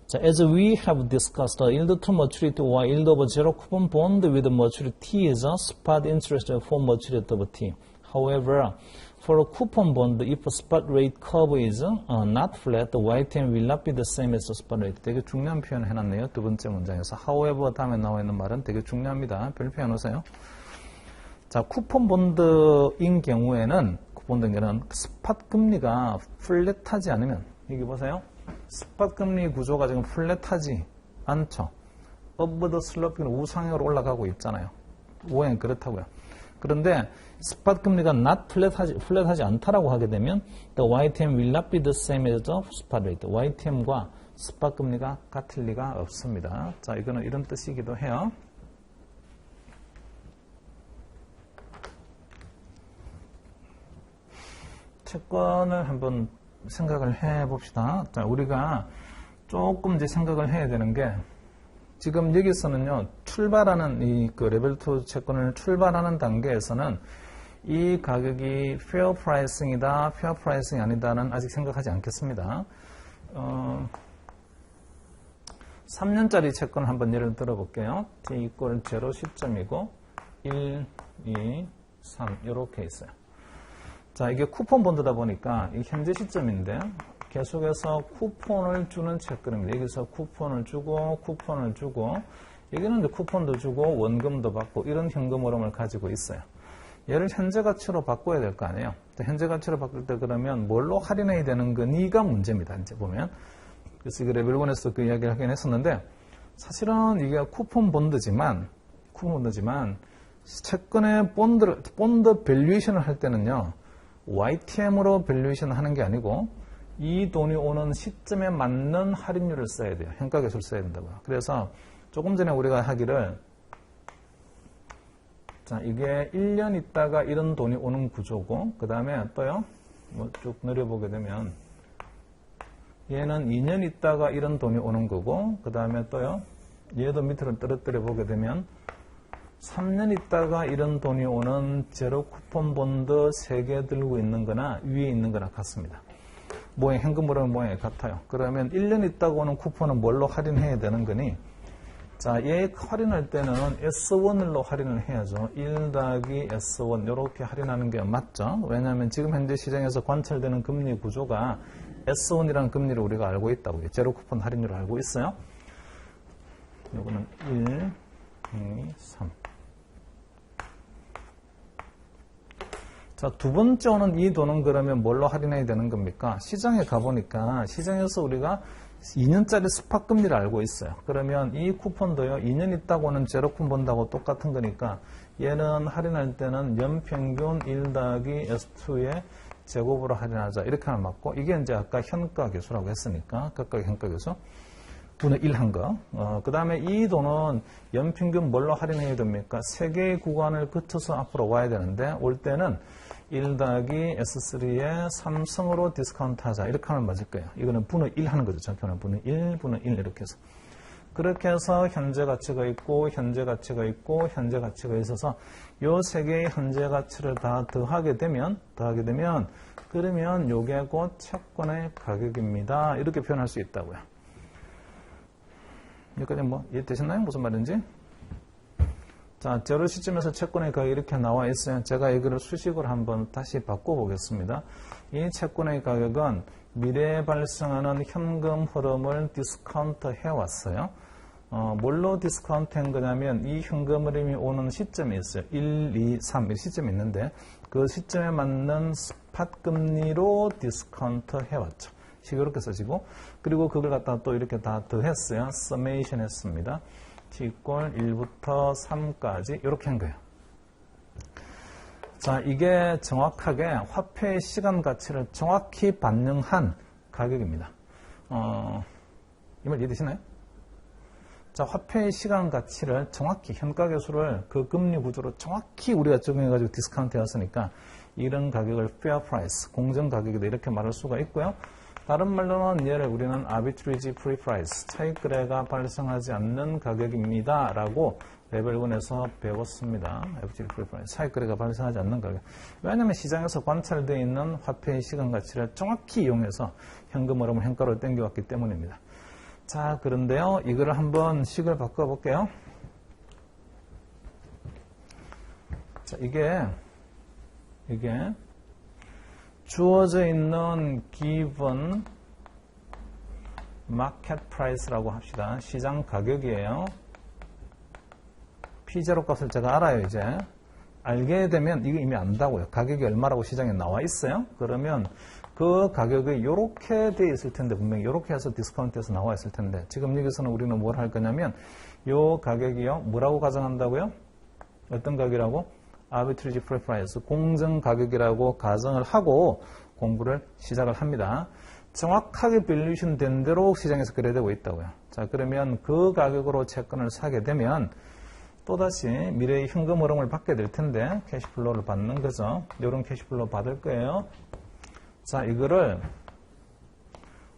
자, as we have discussed, yield to maturity or yield of zero coupon bond with maturity T is a spot interest for maturity of T. However, for a coupon bond, if a spot rate curve is not flat, the YTM will not be the same as the spot rate. 되게 중요한 표현을 해놨네요. 두 번째 문장에서. However 다음에 나와 있는 말은 되게 중요합니다. 별표 해놓으세요. 자, 쿠폰 본드인 경우에는 스팟 금리가 플랫하지 않으면, 여기 보세요. 스팟 금리 구조가 지금 플랫하지 않죠. Up the slope, 우상향으로 올라가고 있잖아요. 모양이 그렇다고요. 그런데 스팟 금리가 not 플랫하지 않다라고 하게 되면 the YTM will not be the same as the spot rate. YTM과 스팟 금리가 같을 리가 없습니다. 자, 이거는 이런 뜻이기도 해요. 채권을 한번 생각을 해 봅시다. 자, 우리가 조금 이제 생각을 해야 되는 게 지금 여기서는요, 출발하는 그 레벨 2 채권을 출발하는 단계에서는 이 가격이 페어 프라이싱이다, 페어 프라이싱이 아니다는 아직 생각하지 않겠습니다. 3년짜리 채권을 한번 예를 들어 볼게요. t 이퀄 0 시점이고 1, 2, 3 이렇게 있어요. 자, 이게 쿠폰 본드다 보니까 이 현재 시점인데 계속해서 쿠폰을 주는 채권입니다. 여기서 쿠폰을 주고 여기는 이제 쿠폰도 주고 원금도 받고 이런 현금 흐름을 가지고 있어요. 얘를 현재 가치로 바꿔야 될 거 아니에요. 현재 가치로 바꿀 때 그러면 뭘로 할인해야 되는 거니가 문제입니다. 이제 보면. 그래서 이거 레벨 1에서 그 이야기를 하긴 했었는데 사실은 이게 쿠폰 본드지만 채권의 본드 밸류에이션을 할 때는요. YTM으로 밸류에이션을 하는 게 아니고 이 돈이 오는 시점에 맞는 할인율을 써야 돼요. 현가계수를 써야 된다고요. 그래서 조금 전에 우리가 하기를 자, 이게 1년 있다가 이런 돈이 오는 구조고 그 다음에 또요. 쭉 내려보게 되면 얘는 2년 있다가 이런 돈이 오는 거고 그 다음에 또요. 얘도 밑으로 떨어뜨려 보게 되면 3년 있다가 이런 돈이 오는 제로 쿠폰 본드 3개 들고 있는 거나 위에 있는 거나 같습니다. 모양, 현금 흐름 모양이 같아요. 그러면 1년 있다가 오는 쿠폰은 뭘로 할인해야 되는 거니? 자, 얘 할인할 때는 S1로 할인을 해야죠. 1 더하기 S1 이렇게 할인하는 게 맞죠? 왜냐하면 지금 현재 시장에서 관찰되는 금리 구조가 S1이라는 금리를 우리가 알고 있다고요. 제로 쿠폰 할인율을 알고 있어요. 요거는 1, 2, 3. 자, 두 번째 오는 이 돈은 그러면 뭘로 할인해야 되는 겁니까? 시장에 가보니까 시장에서 우리가 2년짜리 스팟 금리를 알고 있어요. 그러면 이 쿠폰도요, 2년 있다고 오는 제로 쿠폰하고 똑같은 거니까 얘는 할인할 때는 연평균 1 더하기 S2의 제곱으로 할인하자. 이렇게 하면 맞고, 이게 이제 아까 현가계수라고 했으니까, 각각의 현가계수. 분의 1 한 거. 그 다음에 이 돈은 연평균 뭘로 할인해야 됩니까? 3개의 구간을 거쳐서 앞으로 와야 되는데, 올 때는 1 더하기 S3의 3승으로 디스카운트 하자. 이렇게 하면 맞을 거예요. 이거는 분의 1 하는 거죠. 정표는 분의 1, 분의 1 이렇게 해서. 그렇게 해서 현재 가치가 있고, 현재 가치가 있고, 현재 가치가 있어서 요 3개의 현재 가치를 다 더하게 되면, 그러면 요게 곧 채권의 가격입니다. 이렇게 표현할 수 있다고요. 여기까지 뭐 이해되셨나요? 무슨 말인지? 자, 제로 시점에서 채권의 가격이 이렇게 나와 있어요. 제가 이거를 수식으로 한번 다시 바꿔보겠습니다. 이 채권의 가격은 미래에 발생하는 현금 흐름을 디스카운트 해왔어요. 뭘로 디스카운트 한 거냐면 이 현금 흐름이 오는 시점이 있어요. 1, 2, 3 이 시점이 있는데 그 시점에 맞는 스팟 금리로 디스카운트 해왔죠. 식 이렇게 써지고, 그리고 그걸 갖다가 또 이렇게 다 더했어요. summation 했습니다. t equal 1부터 3까지 이렇게 한 거예요. 자, 이게 정확하게 화폐의 시간 가치를 정확히 반영한 가격입니다. 이 말 이해되시나요? 자, 화폐의 시간 가치를 정확히 현가계수를 그 금리 구조로 정확히 우리가 적용해가지고 디스카운트 해왔으니까 이런 가격을 fair price, 공정 가격이다 이렇게 말할 수가 있고요. 다른 말로는 얘를 우리는 arbitrage free price, 차익거래가 발생하지 않는 가격입니다 라고 레벨 1에서 배웠습니다. arbitrage free price, 차익거래가 발생하지 않는 가격. 왜냐하면 시장에서 관찰되어 있는 화폐의 시간 가치를 정확히 이용해서 현금 흐름을 현가로 땡겨왔기 때문입니다. 자, 그런데요, 이거를 한번 식을 바꿔볼게요. 자, 이게 주어져 있는 given market price라고 합시다. 시장 가격이에요. P0 값을 제가 알아요, 이제. 알게 되면, 이거 이미 안다고요. 가격이 얼마라고 시장에 나와 있어요. 그러면 그 가격이 이렇게 돼 있을 텐데, 분명히 이렇게 해서 디스카운트해서 나와 있을 텐데, 지금 여기서는 우리는 뭘 할 거냐면, 요 가격이요, 뭐라고 가정한다고요? 어떤 가격이라고? arbitrage free price, 공정 가격이라고 가정을 하고 공부를 시작을 합니다. 정확하게 밸류에이션 된 대로 시장에서 거래되고 있다고요. 자, 그러면 그 가격으로 채권을 사게 되면 또다시 미래의 현금 흐름을 받게 될 텐데 캐시플로우를 받는 거죠. 이런 캐시플로우 받을 거예요. 자, 이거를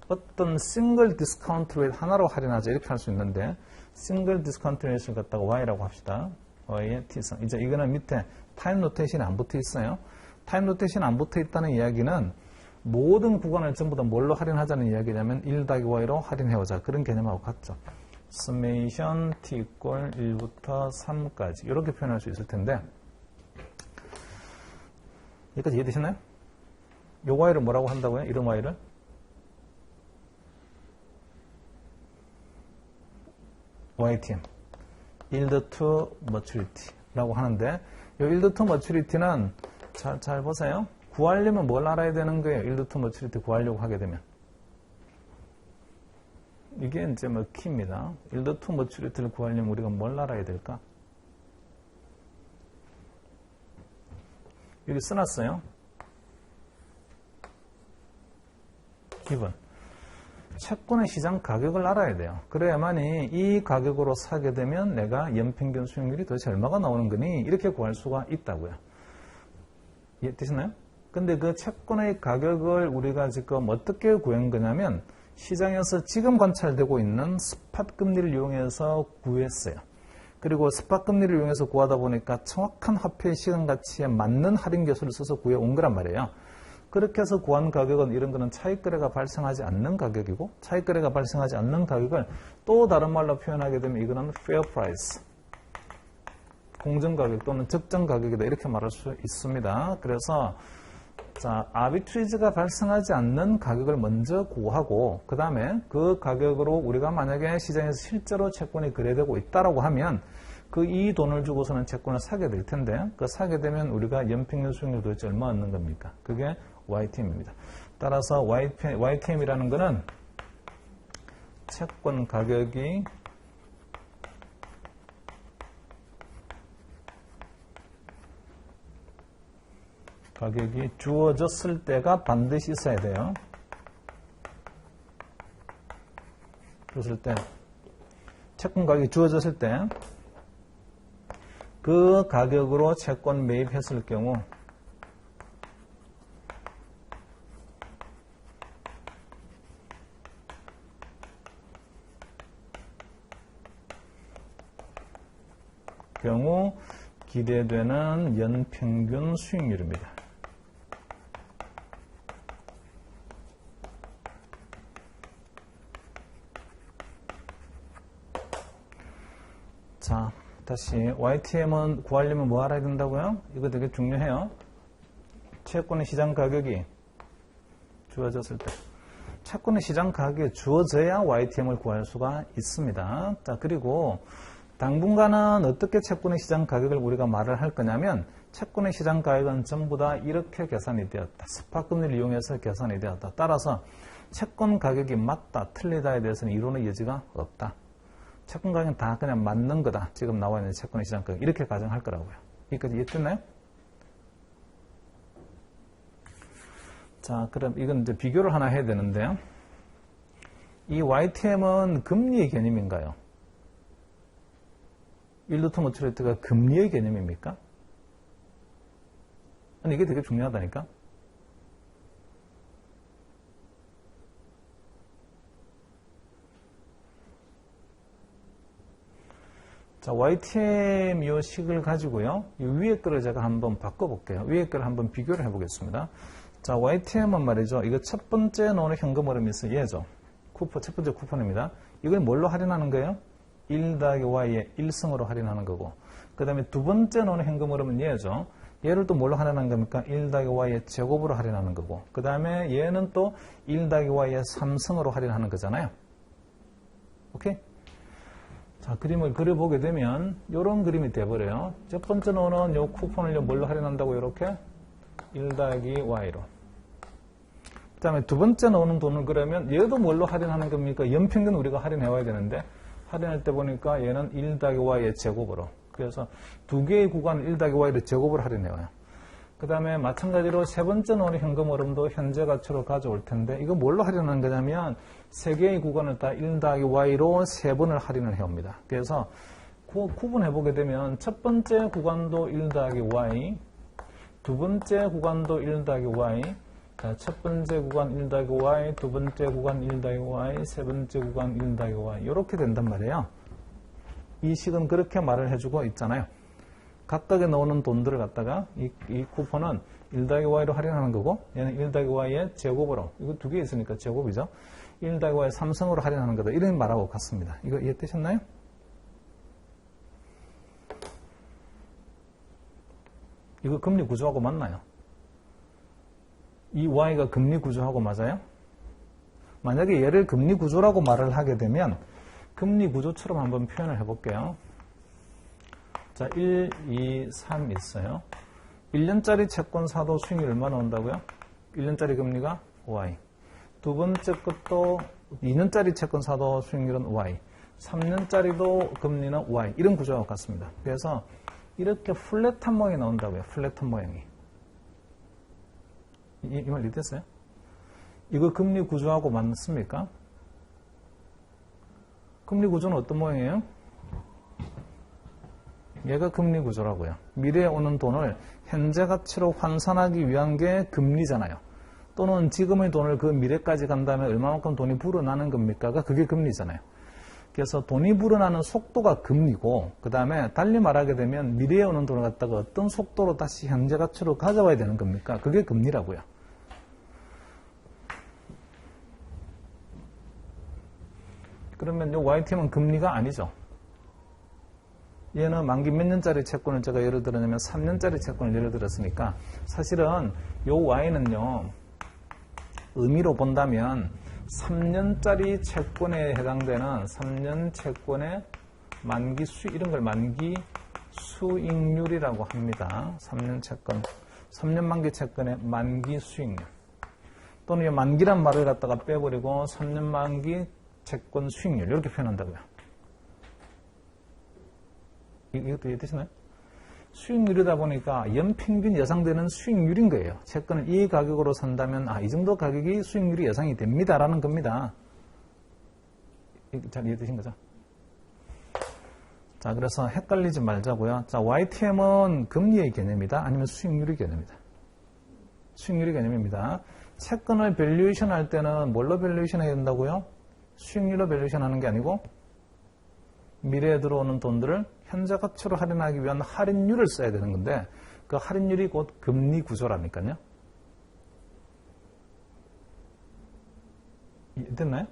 어떤 싱글 디스카운트 레이트 하나로 할인하자 이렇게 할 수 있는데 싱글 디스카운트 레이트를 갖다가 Y라고 합시다. Y의 T선. 이제 이거는 밑에 타임 노테이션이 안 붙어 있어요. 타임 노테이션이 안 붙어 있다는 이야기는 모든 구간을 전부 다 뭘로 할인하자는 이야기냐면 1-Y로 할인해오자. 그런 개념하고 같죠. summation t equal 1부터 3까지 이렇게 표현할 수 있을 텐데 여기까지 이해되셨나요? 요 Y를 뭐라고 한다고요? 이런 Y를? YTM yield to maturity 라고 하는데 이 yield to maturity는 잘 보세요. 구하려면 뭘 알아야 되는 거예요? yield to maturity 구하려고 하게 되면 이게 이제 뭐 키입니다. yield to maturity를 구하려면 우리가 뭘 알아야 될까? 여기 써놨어요. 기본 채권의 시장 가격을 알아야 돼요. 그래야만이 이 가격으로 사게 되면 내가 연평균 수익률이 도대체 얼마가 나오는 거니? 이렇게 구할 수가 있다고요. 이해되시나요? 근데 그 채권의 가격을 우리가 지금 어떻게 구한 거냐면 시장에서 지금 관찰되고 있는 스팟 금리를 이용해서 구했어요. 그리고 스팟 금리를 이용해서 구하다 보니까 정확한 화폐의 시간 가치에 맞는 할인 계수를 써서 구해온 거란 말이에요. 그렇게 해서 구한 가격은 이런 거는 차익거래가 발생하지 않는 가격이고 차익거래가 발생하지 않는 가격을 또 다른 말로 표현하게 되면 이거는 fair price, 공정가격 또는 적정가격이다 이렇게 말할 수 있습니다. 그래서 자, 아비트리지가 발생하지 않는 가격을 먼저 구하고 그 다음에 그 가격으로 우리가 만약에 시장에서 실제로 채권이 거래되고 있다라고 하면 그 이 돈을 주고서는 채권을 사게 될 텐데 그 사게 되면 우리가 연평균 수익률 도대체 얼마 얻는 겁니까? 그게 YTM입니다. 따라서 YTM이라는 거는 채권 가격이 주어졌을 때가 반드시 있어야 돼요. 주어졌을 때 채권 가격이 주어졌을 때 그 가격으로 채권 매입했을 경우 기대되는 연평균 수익률입니다. 자, 다시 YTM은 구하려면 뭐 알아야 된다고요? 이거 되게 중요해요. 채권의 시장 가격이 주어졌을 때 채권의 시장 가격이 주어져야 YTM을 구할 수가 있습니다. 자, 그리고 당분간은 어떻게 채권의 시장 가격을 우리가 말을 할 거냐면 채권의 시장 가격은 전부 다 이렇게 계산이 되었다. 스팟 금리를 이용해서 계산이 되었다. 따라서 채권 가격이 맞다, 틀리다에 대해서는 이론의 여지가 없다. 채권 가격은 다 그냥 맞는 거다. 지금 나와 있는 채권의 시장 가격. 이렇게 가정할 거라고요. 여기까지 이해됐나요? 자, 그럼 이건 이제 비교를 하나 해야 되는데요. 이 YTM은 금리의 개념인가요? 일루트 머추리티가 금리의 개념입니까? 아니, 이게 되게 중요하다니까? 자, YTM 이 식을 가지고요. 이 위에 거를 제가 한번 바꿔볼게요. 위에 거를 한번 비교를 해보겠습니다. 자, YTM은 말이죠. 이거 첫 번째 노는 현금 흐름이 있어. 얘죠. 쿠폰, 첫 번째 쿠폰입니다. 이걸 뭘로 할인하는 거예요? 1 더하기 Y의 1승으로 할인하는 거고. 그 다음에 두 번째 노는 현금 흐름은 얘죠. 얘를 또 뭘로 할인하는 겁니까? 1 더하기 Y의 제곱으로 할인하는 거고. 그 다음에 얘는 또 1 더하기 Y의 3승으로 할인하는 거잖아요. 오케이? 자, 그림을 그려보게 되면 이런 그림이 돼버려요. 첫 번째 노는 요 쿠폰을 뭘로 할인한다고 이렇게 1 더하기 Y로. 그 다음에 두 번째 노는 돈을 그러면 얘도 뭘로 할인하는 겁니까? 연평균 우리가 할인해와야 되는데 할인할 때 보니까 얘는 1 더하기 Y의 제곱으로. 그래서 두 개의 구간을 1 더하기 Y를 제곱으로 할인해와요. 그 다음에 마찬가지로 세 번째 노는 현금 흐름도 현재 가치로 가져올 텐데 이거 뭘로 할인하는 거냐면 세 개의 구간을 다 1 더하기 Y로 세 번을 할인을 해옵니다. 그래서 구분해보게 되면 첫 번째 구간도 1 더하기 Y, 두 번째 구간도 1 더하기 Y, 자, 첫 번째 구간 1 더하기 Y, 두 번째 구간 1 더하기 Y, 세 번째 구간 1 더하기 Y 이렇게 된단 말이에요. 이 식은 그렇게 말을 해주고 있잖아요. 각각에 넣는 돈들을 갖다가 이 쿠폰은 1 더하기 Y로 할인하는 거고 얘는 1 더하기 Y의 제곱으로 이거 두 개 있으니까 제곱이죠. 1 더하기 Y의 3승으로 할인하는 거다. 이런 말하고 같습니다. 이거 이해되셨나요? 이거 금리 구조하고 맞나요? 이 Y가 금리 구조하고 맞아요? 만약에 얘를 금리 구조라고 말을 하게 되면 금리 구조처럼 한번 표현을 해볼게요. 자, 1, 2, 3 있어요. 1년짜리 채권 사도 수익률 얼마 나온다고요? 1년짜리 금리가 Y. 두 번째 것도 2년짜리 채권 사도 수익률은 Y. 3년짜리도 금리는 Y. 이런 구조와 같습니다. 그래서 이렇게 플랫한 모양이 나온다고요. 플랫한 모양이. 이 말 이해됐어요? 이거 금리 구조하고 맞습니까? 금리 구조는 어떤 모양이에요? 얘가 금리 구조라고요. 미래에 오는 돈을 현재 가치로 환산하기 위한 게 금리잖아요. 또는 지금의 돈을 그 미래까지 간다면 얼마만큼 돈이 불어나는 겁니까가 그게 금리잖아요. 그래서 돈이 불어나는 속도가 금리고 그 다음에 달리 말하게 되면 미래에 오는 돈을 갖다가 어떤 속도로 다시 현재 가치로 가져와야 되는 겁니까? 그게 금리라고요. 그러면 이 YTM은 금리가 아니죠. 얘는 만기 몇 년짜리 채권을 제가 예를 들었냐면 3년짜리 채권을 예를 들었으니까 사실은 이 Y는요 의미로 본다면 3년짜리 채권에 해당되는 3년 채권의 만기 수익 이런 걸 만기 수익률이라고 합니다. 3년 채권, 3년 만기 채권의 만기 수익률 또는 이 만기란 말을 갖다가 빼버리고 3년 만기 채권 수익률 이렇게 표현한다고요. 이것도 이해되시나요? 수익률이다 보니까 연평균 예상되는 수익률인 거예요. 채권을 이 가격으로 산다면 이 정도 가격이 수익률이 예상이 됩니다라는 겁니다. 잘 이해되신 거죠? 자, 그래서 헷갈리지 말자고요. 자, YTM은 금리의 개념이다 아니면 수익률의 개념이다. 수익률의 개념입니다. 채권을 밸류에이션 할 때는 뭘로 밸류에이션 해야 된다고요? 수익률로 밸류에이션 하는 게 아니고 미래에 들어오는 돈들을 현재 가치로 할인하기 위한 할인율을 써야 되는 건데 그 할인율이 곧 금리 구조라니까요. 됐나요?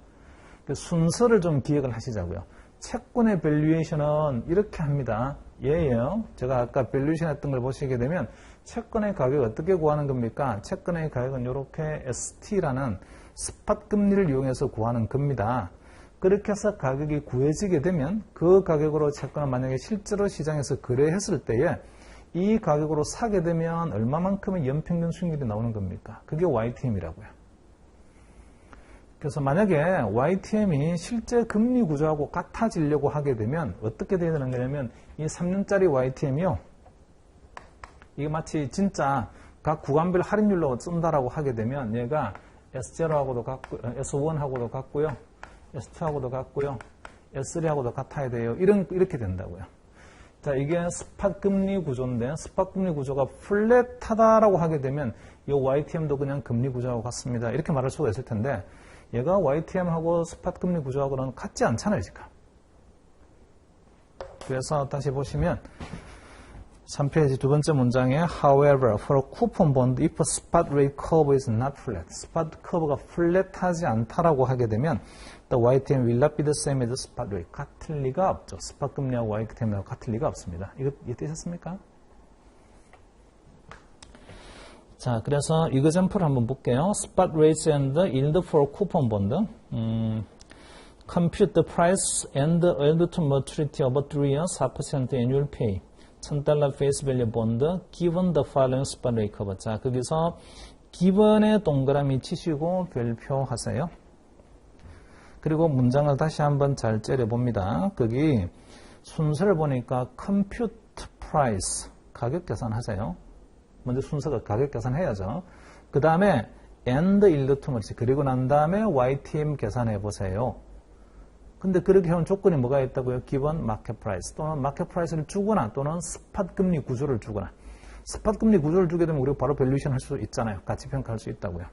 순서를 좀 기억을 하시자고요. 채권의 밸류에이션은 이렇게 합니다. 얘예요. 제가 아까 밸류에이션 했던 걸 보시게 되면 채권의 가격을 어떻게 구하는 겁니까? 채권의 가격은 이렇게 ST라는 스팟 금리를 이용해서 구하는 겁니다. 그렇게 해서 가격이 구해지게 되면 그 가격으로 채권을 만약에 실제로 시장에서 거래했을 때에 이 가격으로 사게 되면 얼마만큼의 연평균 수익률이 나오는 겁니까? 그게 YTM이라고요. 그래서 만약에 YTM이 실제 금리 구조하고 같아지려고 하게 되면 어떻게 돼야 되는 거냐면 이 3년짜리 YTM이요. 이게 마치 진짜 각 구간별 할인율로 쓴다라고 하게 되면 얘가 S0하고도 같고, S1하고도 같고요. S2하고도 같고요. S3하고도 같아야 돼요. 이렇게 된다고요. 자, 이게 스팟 금리 구조인데 스팟 금리 구조가 플랫하다라고 하게 되면 이 YTM도 그냥 금리 구조하고 같습니다. 이렇게 말할 수가 있을 텐데 얘가 YTM하고 스팟 금리 구조하고는 같지 않잖아요, 지금. 그래서 다시 보시면 3페이지 두 번째 문장에 however, for a coupon bond, if a spot rate curve is not flat, spot curve가 플랫하지 않다라고 하게 되면 the YTM will not be the same as the spot rate. 같을 리가 없죠. 스팟 금리하고 YTM하고 같을 리가 없습니다. 이거 이해되셨습니까? 자, 그래서 example 한번 볼게요. spot rates and yield for coupon bond. compute the price and the yield to maturity of a 3-year 4% annual pay. $1,000 face value bond given the following spot rate curve. 자, 거기서 given에 동그라미 치시고 별표하세요. 그리고 문장을 다시 한번 잘 째려봅니다. 거기 순서를 보니까 compute price, 가격 계산하세요. 먼저 순서가 가격 계산해야죠. 그 다음에 and yield to maturity, 그리고 난 다음에 YTM 계산해 보세요. 근데 그렇게 하면 조건이 뭐가 있다고요? 기본 마켓 프라이스 또는 마켓 프라이스를 주거나 또는 스팟 금리 구조를 주거나. 스팟 금리 구조를 주게 되면 우리가 바로 밸류에이션 할 수 있잖아요. 가치 평가할 수 있다고요.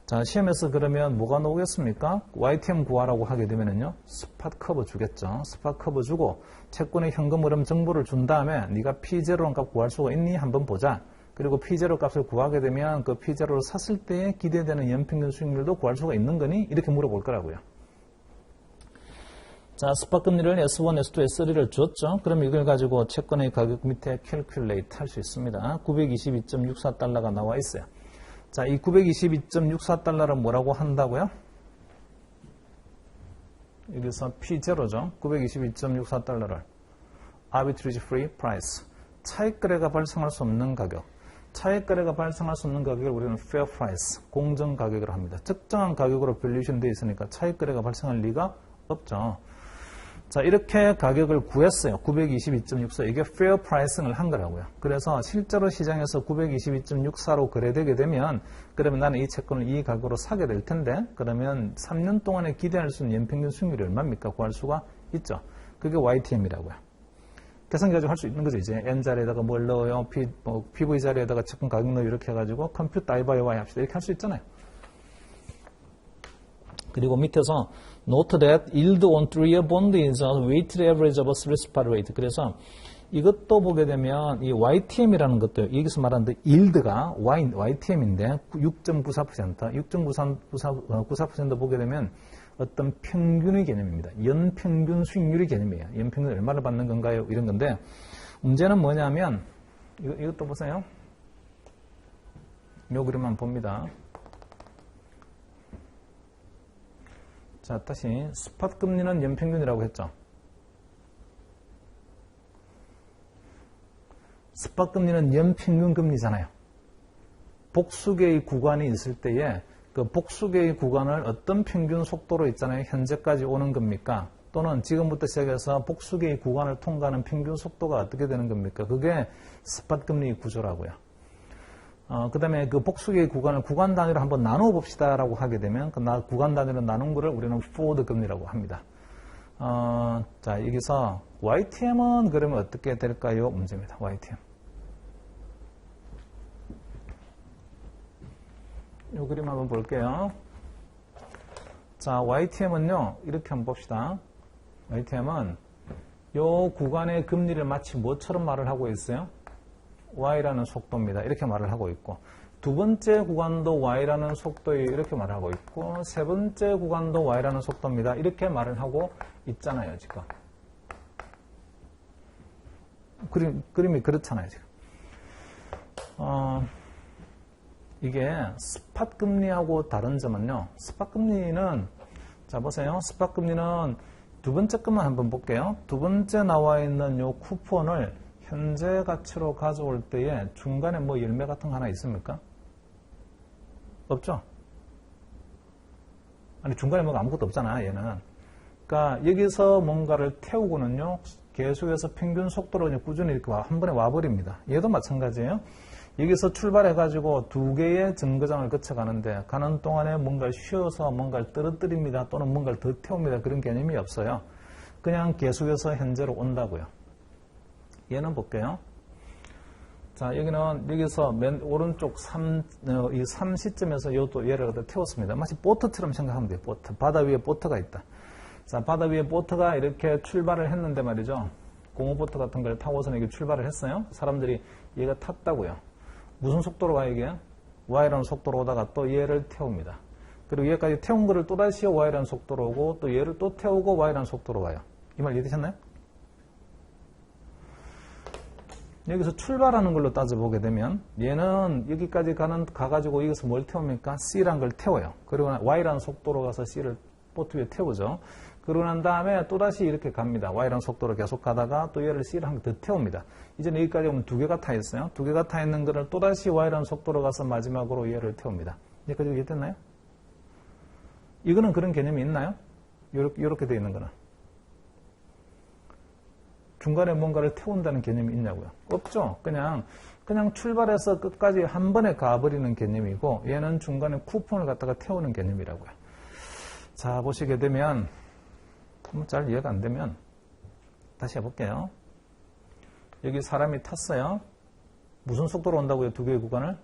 자, 시험에서 그러면 뭐가 나오겠습니까? YTM 구하라고 하게 되면은요. 스팟 커브 주겠죠. 스팟 커브 주고 채권의 현금 흐름 정보를 준 다음에 네가 P0 값 구할 수가 있니? 한번 보자. 그리고 P0 값을 구하게 되면 그 P0를 샀을 때 기대되는 연평균 수익률도 구할 수가 있는 거니? 이렇게 물어볼 거라고요. 자, 스팟 금리를 S1, S2, S3를 줬죠. 그럼 이걸 가지고 채권의 가격 밑에 캘큘레이트 할 수 있습니다. 922.64달러가 나와 있어요. 자, 이 922.64달러를 뭐라고 한다고요? 여기서 P0죠. 922.64달러를 Arbitrage Free Price, 차익 거래가 발생할 수 없는 가격. 차익 거래가 발생할 수 없는 가격을 우리는 Fair Price, 공정 가격으로 합니다. 특정한 가격으로 밸류에이션 되어 있으니까 차익 거래가 발생할 리가 없죠. 자, 이렇게 가격을 구했어요. 922.64. 이게 fair pricing을 한 거라고요. 그래서 실제로 시장에서 922.64로 거래되게 되면 그러면 나는 이 채권을 이 가격으로 사게 될 텐데 그러면 3년 동안에 기대할 수 있는 연평균 수익률이 얼마입니까? 구할 수가 있죠. 그게 YTM이라고요. 계산 가지고 할 수 있는 거죠. 이제 N 자리에다가 뭘 넣어요? PV 자리에다가 채권 가격 넣어 이렇게 해가지고 컴퓨터 I by Y 합시다. 이렇게 할 수 있잖아요. 그리고 밑에서 Note that yield on 3-year bond is a weighted average of a 3 spot rate. 그래서 이것도 보게 되면 이 YTM이라는 것도 여기서 말하는 yield가 YTM인데 6.94%, 6.94% 보게 되면 어떤 평균의 개념입니다. 연평균 수익률의 개념이에요. 연평균 얼마를 받는 건가요? 이런 건데 문제는 뭐냐면 이것도 보세요. 요 그림만 봅니다. 자, 다시 스팟 금리는 연평균이라고 했죠. 스팟 금리는 연평균 금리잖아요. 복수계의 구간이 있을 때에 그 복수계의 구간을 어떤 평균 속도로 있잖아요. 현재까지 오는 겁니까? 또는 지금부터 시작해서 복수계의 구간을 통과하는 평균 속도가 어떻게 되는 겁니까? 그게 스팟 금리 구조라고요. 그 다음에 그 복수계의 구간을 구간 단위로 한번 나누어 봅시다라고 하게 되면 그 구간 단위로 나눈 거를 우리는 포워드 금리라고 합니다. 자, 여기서 YTM은 그러면 어떻게 될까요? 문제입니다. YTM. 이 그림 한번 볼게요. 자, YTM은요, 이렇게 한번 봅시다. YTM은 이 구간의 금리를 마치 뭐처럼 말을 하고 있어요? Y라는 속도입니다. 이렇게 말을 하고 있고 두 번째 구간도 Y라는 속도에 이렇게 말을 하고 있고 세 번째 구간도 Y라는 속도입니다. 이렇게 말을 하고 있잖아요. 지금 그림이 그렇잖아요. 지금 이게 스팟 금리하고 다른 점은요. 스팟 금리는 자 보세요. 스팟 금리는 두 번째 것만 한번 볼게요. 두 번째 나와 있는 요 쿠폰을 현재 가치로 가져올 때에 중간에 뭐 열매 같은 거 하나 있습니까? 없죠? 아니, 중간에 뭐가 아무것도 없잖아, 얘는. 그러니까 여기서 뭔가를 태우고는요, 계속해서 평균 속도로 그냥 꾸준히 이렇게 한 번에 와버립니다. 얘도 마찬가지예요. 여기서 출발해가지고 두 개의 정거장을 거쳐가는데 가는 동안에 뭔가를 쉬어서 뭔가를 떨어뜨립니다. 또는 뭔가를 더 태웁니다. 그런 개념이 없어요. 그냥 계속해서 현재로 온다고요. 얘는 볼게요. 자, 여기는 여기서 맨 오른쪽 이 3시점에서 요도 얘를 갖다 태웠습니다. 마치 보트처럼 생각하면 돼요. 보트. 바다 위에 보트가 있다. 자, 바다 위에 보트가 이렇게 출발을 했는데 말이죠. 공허보트 같은 걸 타고서 이렇게 출발을 했어요. 사람들이 얘가 탔다고요. 무슨 속도로 가요, 이게? Y라는 속도로 오다가 또 얘를 태웁니다. 그리고 얘까지 태운 거를 또다시 Y라는 속도로 오고 또 얘를 또 태우고 Y라는 속도로 가요. 이 말 이해되셨나요? 여기서 출발하는 걸로 따져보게 되면 얘는 여기까지 가가지고 여기서 뭘 태웁니까? C라는 걸 태워요. 그리고 Y라는 속도로 가서 C를 보트 위에 태우죠. 그러고 난 다음에 또다시 이렇게 갑니다. Y라는 속도로 계속 가다가 또 얘를 C를 한 개 더 태웁니다. 이제 여기까지 오면 두 개가 타 있어요. 두 개가 타 있는 거를 또다시 Y라는 속도로 가서 마지막으로 얘를 태웁니다. 여기까지 이해됐나요? 이거는 그런 개념이 있나요? 이렇게 되어 있는 거는. 중간에 뭔가를 태운다는 개념이 있냐고요? 없죠. 그냥 출발해서 끝까지 한 번에 가버리는 개념이고 얘는 중간에 쿠폰을 갖다가 태우는 개념이라고요. 자, 보시게 되면 잘 이해가 안 되면 다시 해볼게요. 여기 사람이 탔어요. 무슨 속도로 온다고요? 두 개의 구간을?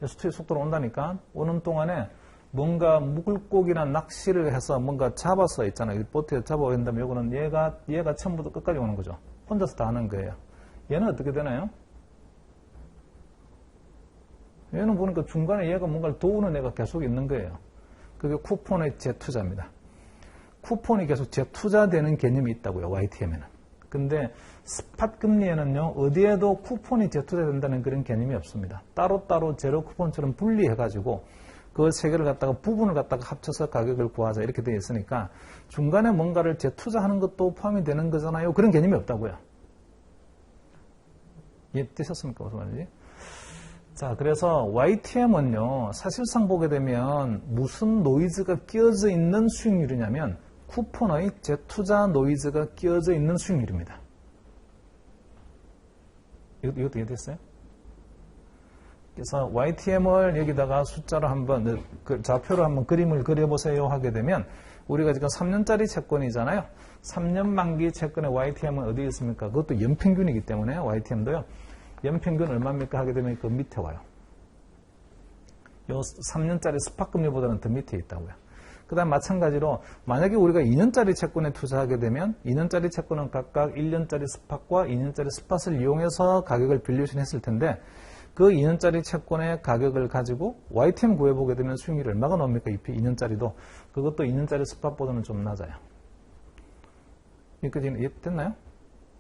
수트의 속도로 온다니까 오는 동안에 뭔가 물고기나 낚시를 해서 뭔가 잡아서 있잖아요. 보트에 잡아야 된다면 이거는 얘가 처음부터 끝까지 오는 거죠. 혼자서 다 하는 거예요. 얘는 어떻게 되나요? 얘는 보니까 중간에 얘가 뭔가를 도우는 애가 계속 있는 거예요. 그게 쿠폰의 재투자입니다. 쿠폰이 계속 재투자되는 개념이 있다고요. YTM에는. 근데 스팟 금리에는요. 어디에도 쿠폰이 재투자된다는 그런 개념이 없습니다. 따로따로 제로 쿠폰처럼 분리해가지고 그 세 개를 갖다가 부분을 갖다가 합쳐서 가격을 구하자 이렇게 되어 있으니까 중간에 뭔가를 재투자하는 것도 포함이 되는 거잖아요. 그런 개념이 없다고요. 이해되셨습니까? 무슨 말인지? 자, 그래서 YTM은요, 사실상 보게 되면 무슨 노이즈가 끼어져 있는 수익률이냐면 쿠폰의 재투자 노이즈가 끼어져 있는 수익률입니다. 이것도 이해됐어요? 그래서 YTM을 여기다가 숫자로 한번, 좌표로 한번 그림을 그려보세요 하게 되면 우리가 지금 3년짜리 채권이잖아요. 3년 만기 채권의 YTM은 어디에 있습니까? 그것도 연평균이기 때문에 YTM도요. 연평균 얼마입니까? 하게 되면 그 밑에 와요. 요 3년짜리 스팟금리보다는 더 밑에 있다고요. 그 다음 마찬가지로 만약에 우리가 2년짜리 채권에 투자하게 되면 2년짜리 채권은 각각 1년짜리 스팟과 2년짜리 스팟을 이용해서 가격을 밸류에이션 했을 텐데 그 2년짜리 채권의 가격을 가지고 YTM 구해보게 되면 수익률이 얼마가 나옵니까? 2년짜리도. 그것도 2년짜리 스팟보다는 좀 낮아요. 여기까지 이해됐나요?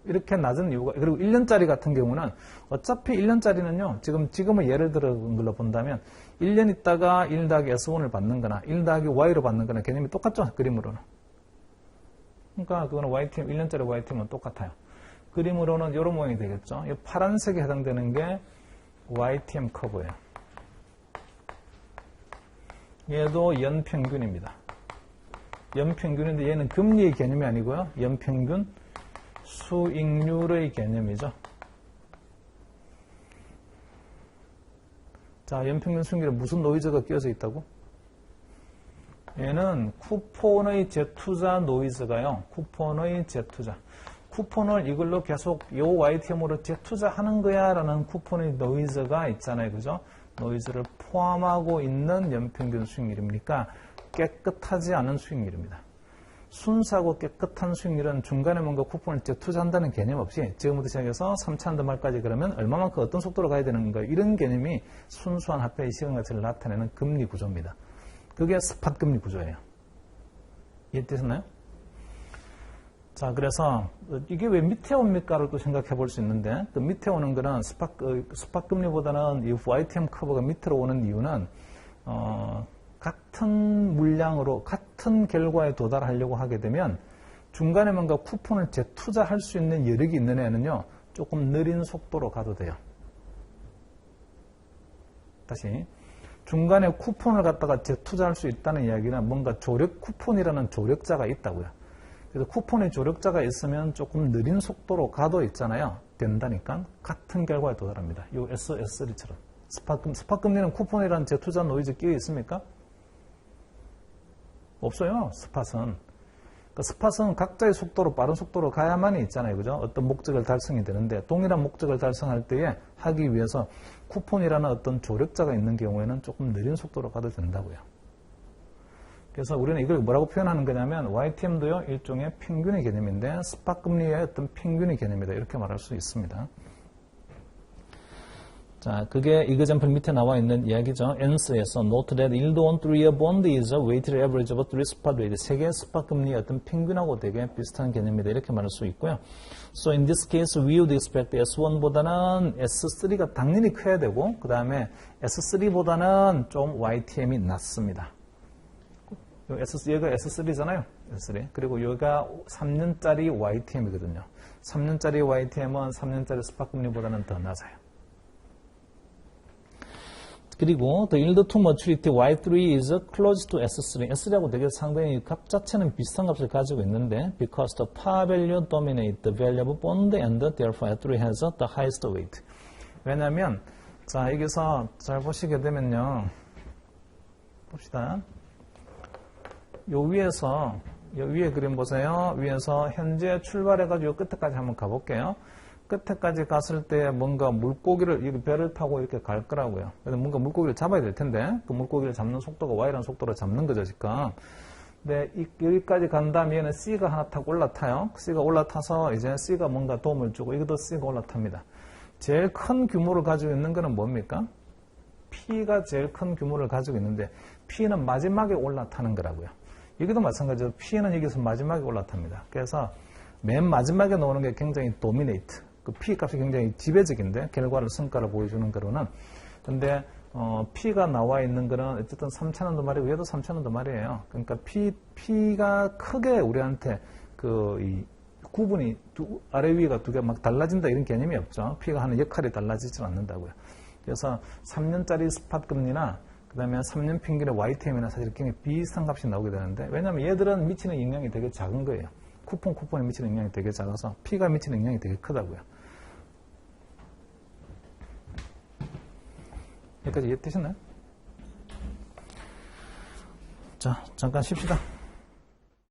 이렇게 낮은 이유가, 그리고 1년짜리 같은 경우는 어차피 1년짜리는요, 지금은 예를 들어 걸로 본다면 1년 있다가 1 더하기 S1을 받는 거나 1 더하기 Y로 받는 거나 개념이 똑같죠? 그림으로는. 그러니까 그거는 YTM, 1년짜리 YTM은 똑같아요. 그림으로는 이런 모양이 되겠죠? 이 파란색에 해당되는 게 YTM 커브예요. 얘도 연평균입니다. 연평균인데 얘는 금리의 개념이 아니고요. 연평균 수익률의 개념이죠. 자, 연평균 수익률에 무슨 노이즈가 끼어져 있다고? 얘는 쿠폰의 재투자 노이즈가요. 쿠폰의 재투자. 쿠폰을 이걸로 계속 요 YTM으로 재투자하는 거야 라는 쿠폰의 노이즈가 있잖아요. 그죠? 노이즈를 포함하고 있는 연평균 수익률입니까? 깨끗하지 않은 수익률입니다. 순수하고 깨끗한 수익률은 중간에 뭔가 쿠폰을 재투자한다는 개념 없이 지금부터 시작해서 3차 한도 말까지 그러면 얼마만큼 어떤 속도로 가야 되는 건가 이런 개념이 순수한 화폐의 시간 가치를 나타내는 금리 구조입니다. 그게 스팟 금리 구조예요. 이해되셨나요? 자, 그래서 이게 왜 밑에 옵니까를 또 생각해 볼 수 있는데 그 밑에 오는 거는 스팟 금리보다는 이 YTM 커브가 밑으로 오는 이유는 같은 물량으로 같은 결과에 도달하려고 하게 되면 중간에 뭔가 쿠폰을 재투자할 수 있는 여력이 있는 애는요 조금 느린 속도로 가도 돼요. 다시 중간에 쿠폰을 갖다가 재투자할 수 있다는 이야기는 뭔가 조력 쿠폰이라는 조력자가 있다고요. 그래서 쿠폰의 조력자가 있으면 조금 느린 속도로 가도 있잖아요. 된다니까 같은 결과에 도달합니다. 이 SS3처럼. 스팟금리는 쿠폰이라는 재투자 노이즈 끼어 있습니까? 없어요. 스팟은. 그러니까 스팟은 각자의 속도로 빠른 속도로 가야만이 있잖아요. 그죠? 어떤 목적을 달성이 되는데 동일한 목적을 달성할 때에 하기 위해서 쿠폰이라는 어떤 조력자가 있는 경우에는 조금 느린 속도로 가도 된다고요. 그래서 우리는 이걸 뭐라고 표현하는 거냐면 YTM도요. 일종의 평균의 개념인데 스팟금리의 어떤 평균의 개념이다. 이렇게 말할 수 있습니다. 자, 그게 이그젠플 밑에 나와 있는 이야기죠. ANS에서 note that yield on 3-year bond is a weighted average of 3 spot rate. 세 개의 스팟 금리의 어떤 평균하고 되게 비슷한 개념이다. 이렇게 말할 수 있고요. So in this case, we would expect S1보다는 S3가 당연히 커야 되고, 그 다음에 S3보다는 좀 YTM이 낮습니다. 얘가 S3잖아요. S3. 그리고 여기가 3년짜리 YTM이거든요. 3년짜리 YTM은 3년짜리 스팟 금리보다는 더 낮아요. 그리고 the yield to maturity Y3 is close to S3. S3하고 되게 상당히 값 자체는 비슷한 값을 가지고 있는데 because the par value dominate the value of bond and therefore Y3 has the highest weight. 왜냐하면 자 여기서 잘 보시게 되면요. 봅시다. 요 위에서 요 위에 그림 보세요. 위에서 현재 출발해가지고 끝에까지 한번 가볼게요. 끝에까지 갔을 때 뭔가 물고기를 이렇게 배를 타고 이렇게 갈 거라고요. 그래서 뭔가 물고기를 잡아야 될 텐데 그 물고기를 잡는 속도가 Y라는 속도로 잡는 거죠 지금. 근데 여기까지 간 다음에 얘는 C가 하나 타고 올라타요. C가 올라타서 이제 C가 뭔가 도움을 주고 이것도 C가 올라탑니다. 제일 큰 규모를 가지고 있는 거는 뭡니까? P가 제일 큰 규모를 가지고 있는데 P는 마지막에 올라타는 거라고요. 여기도 마찬가지로 P는 여기서 마지막에 올라탑니다. 그래서 맨 마지막에 나오는 게 굉장히 도미네이트. 그 P 값이 굉장히 지배적인데 결과를 성과를 보여주는 거로는 근데 P가 나와 있는 거는 어쨌든 3,000원도 말이고 얘도 3,000원도 말이에요. 그러니까 P가 크게 우리한테 이 구분이 아래 위가 두 개 막 달라진다 이런 개념이 없죠. P가 하는 역할이 달라지지 않는다고요. 그래서 3년짜리 스팟 금리나 그 다음에 3년 평균의 YTM이나 사실 굉장히 비슷한 값이 나오게 되는데 왜냐하면 얘들은 미치는 영향이 되게 작은 거예요. 쿠폰에 미치는 영향이 되게 작아서 P가 미치는 영향이 되게 크다고요. 여기까지 이해되셨나요? 자, 잠깐 쉽시다.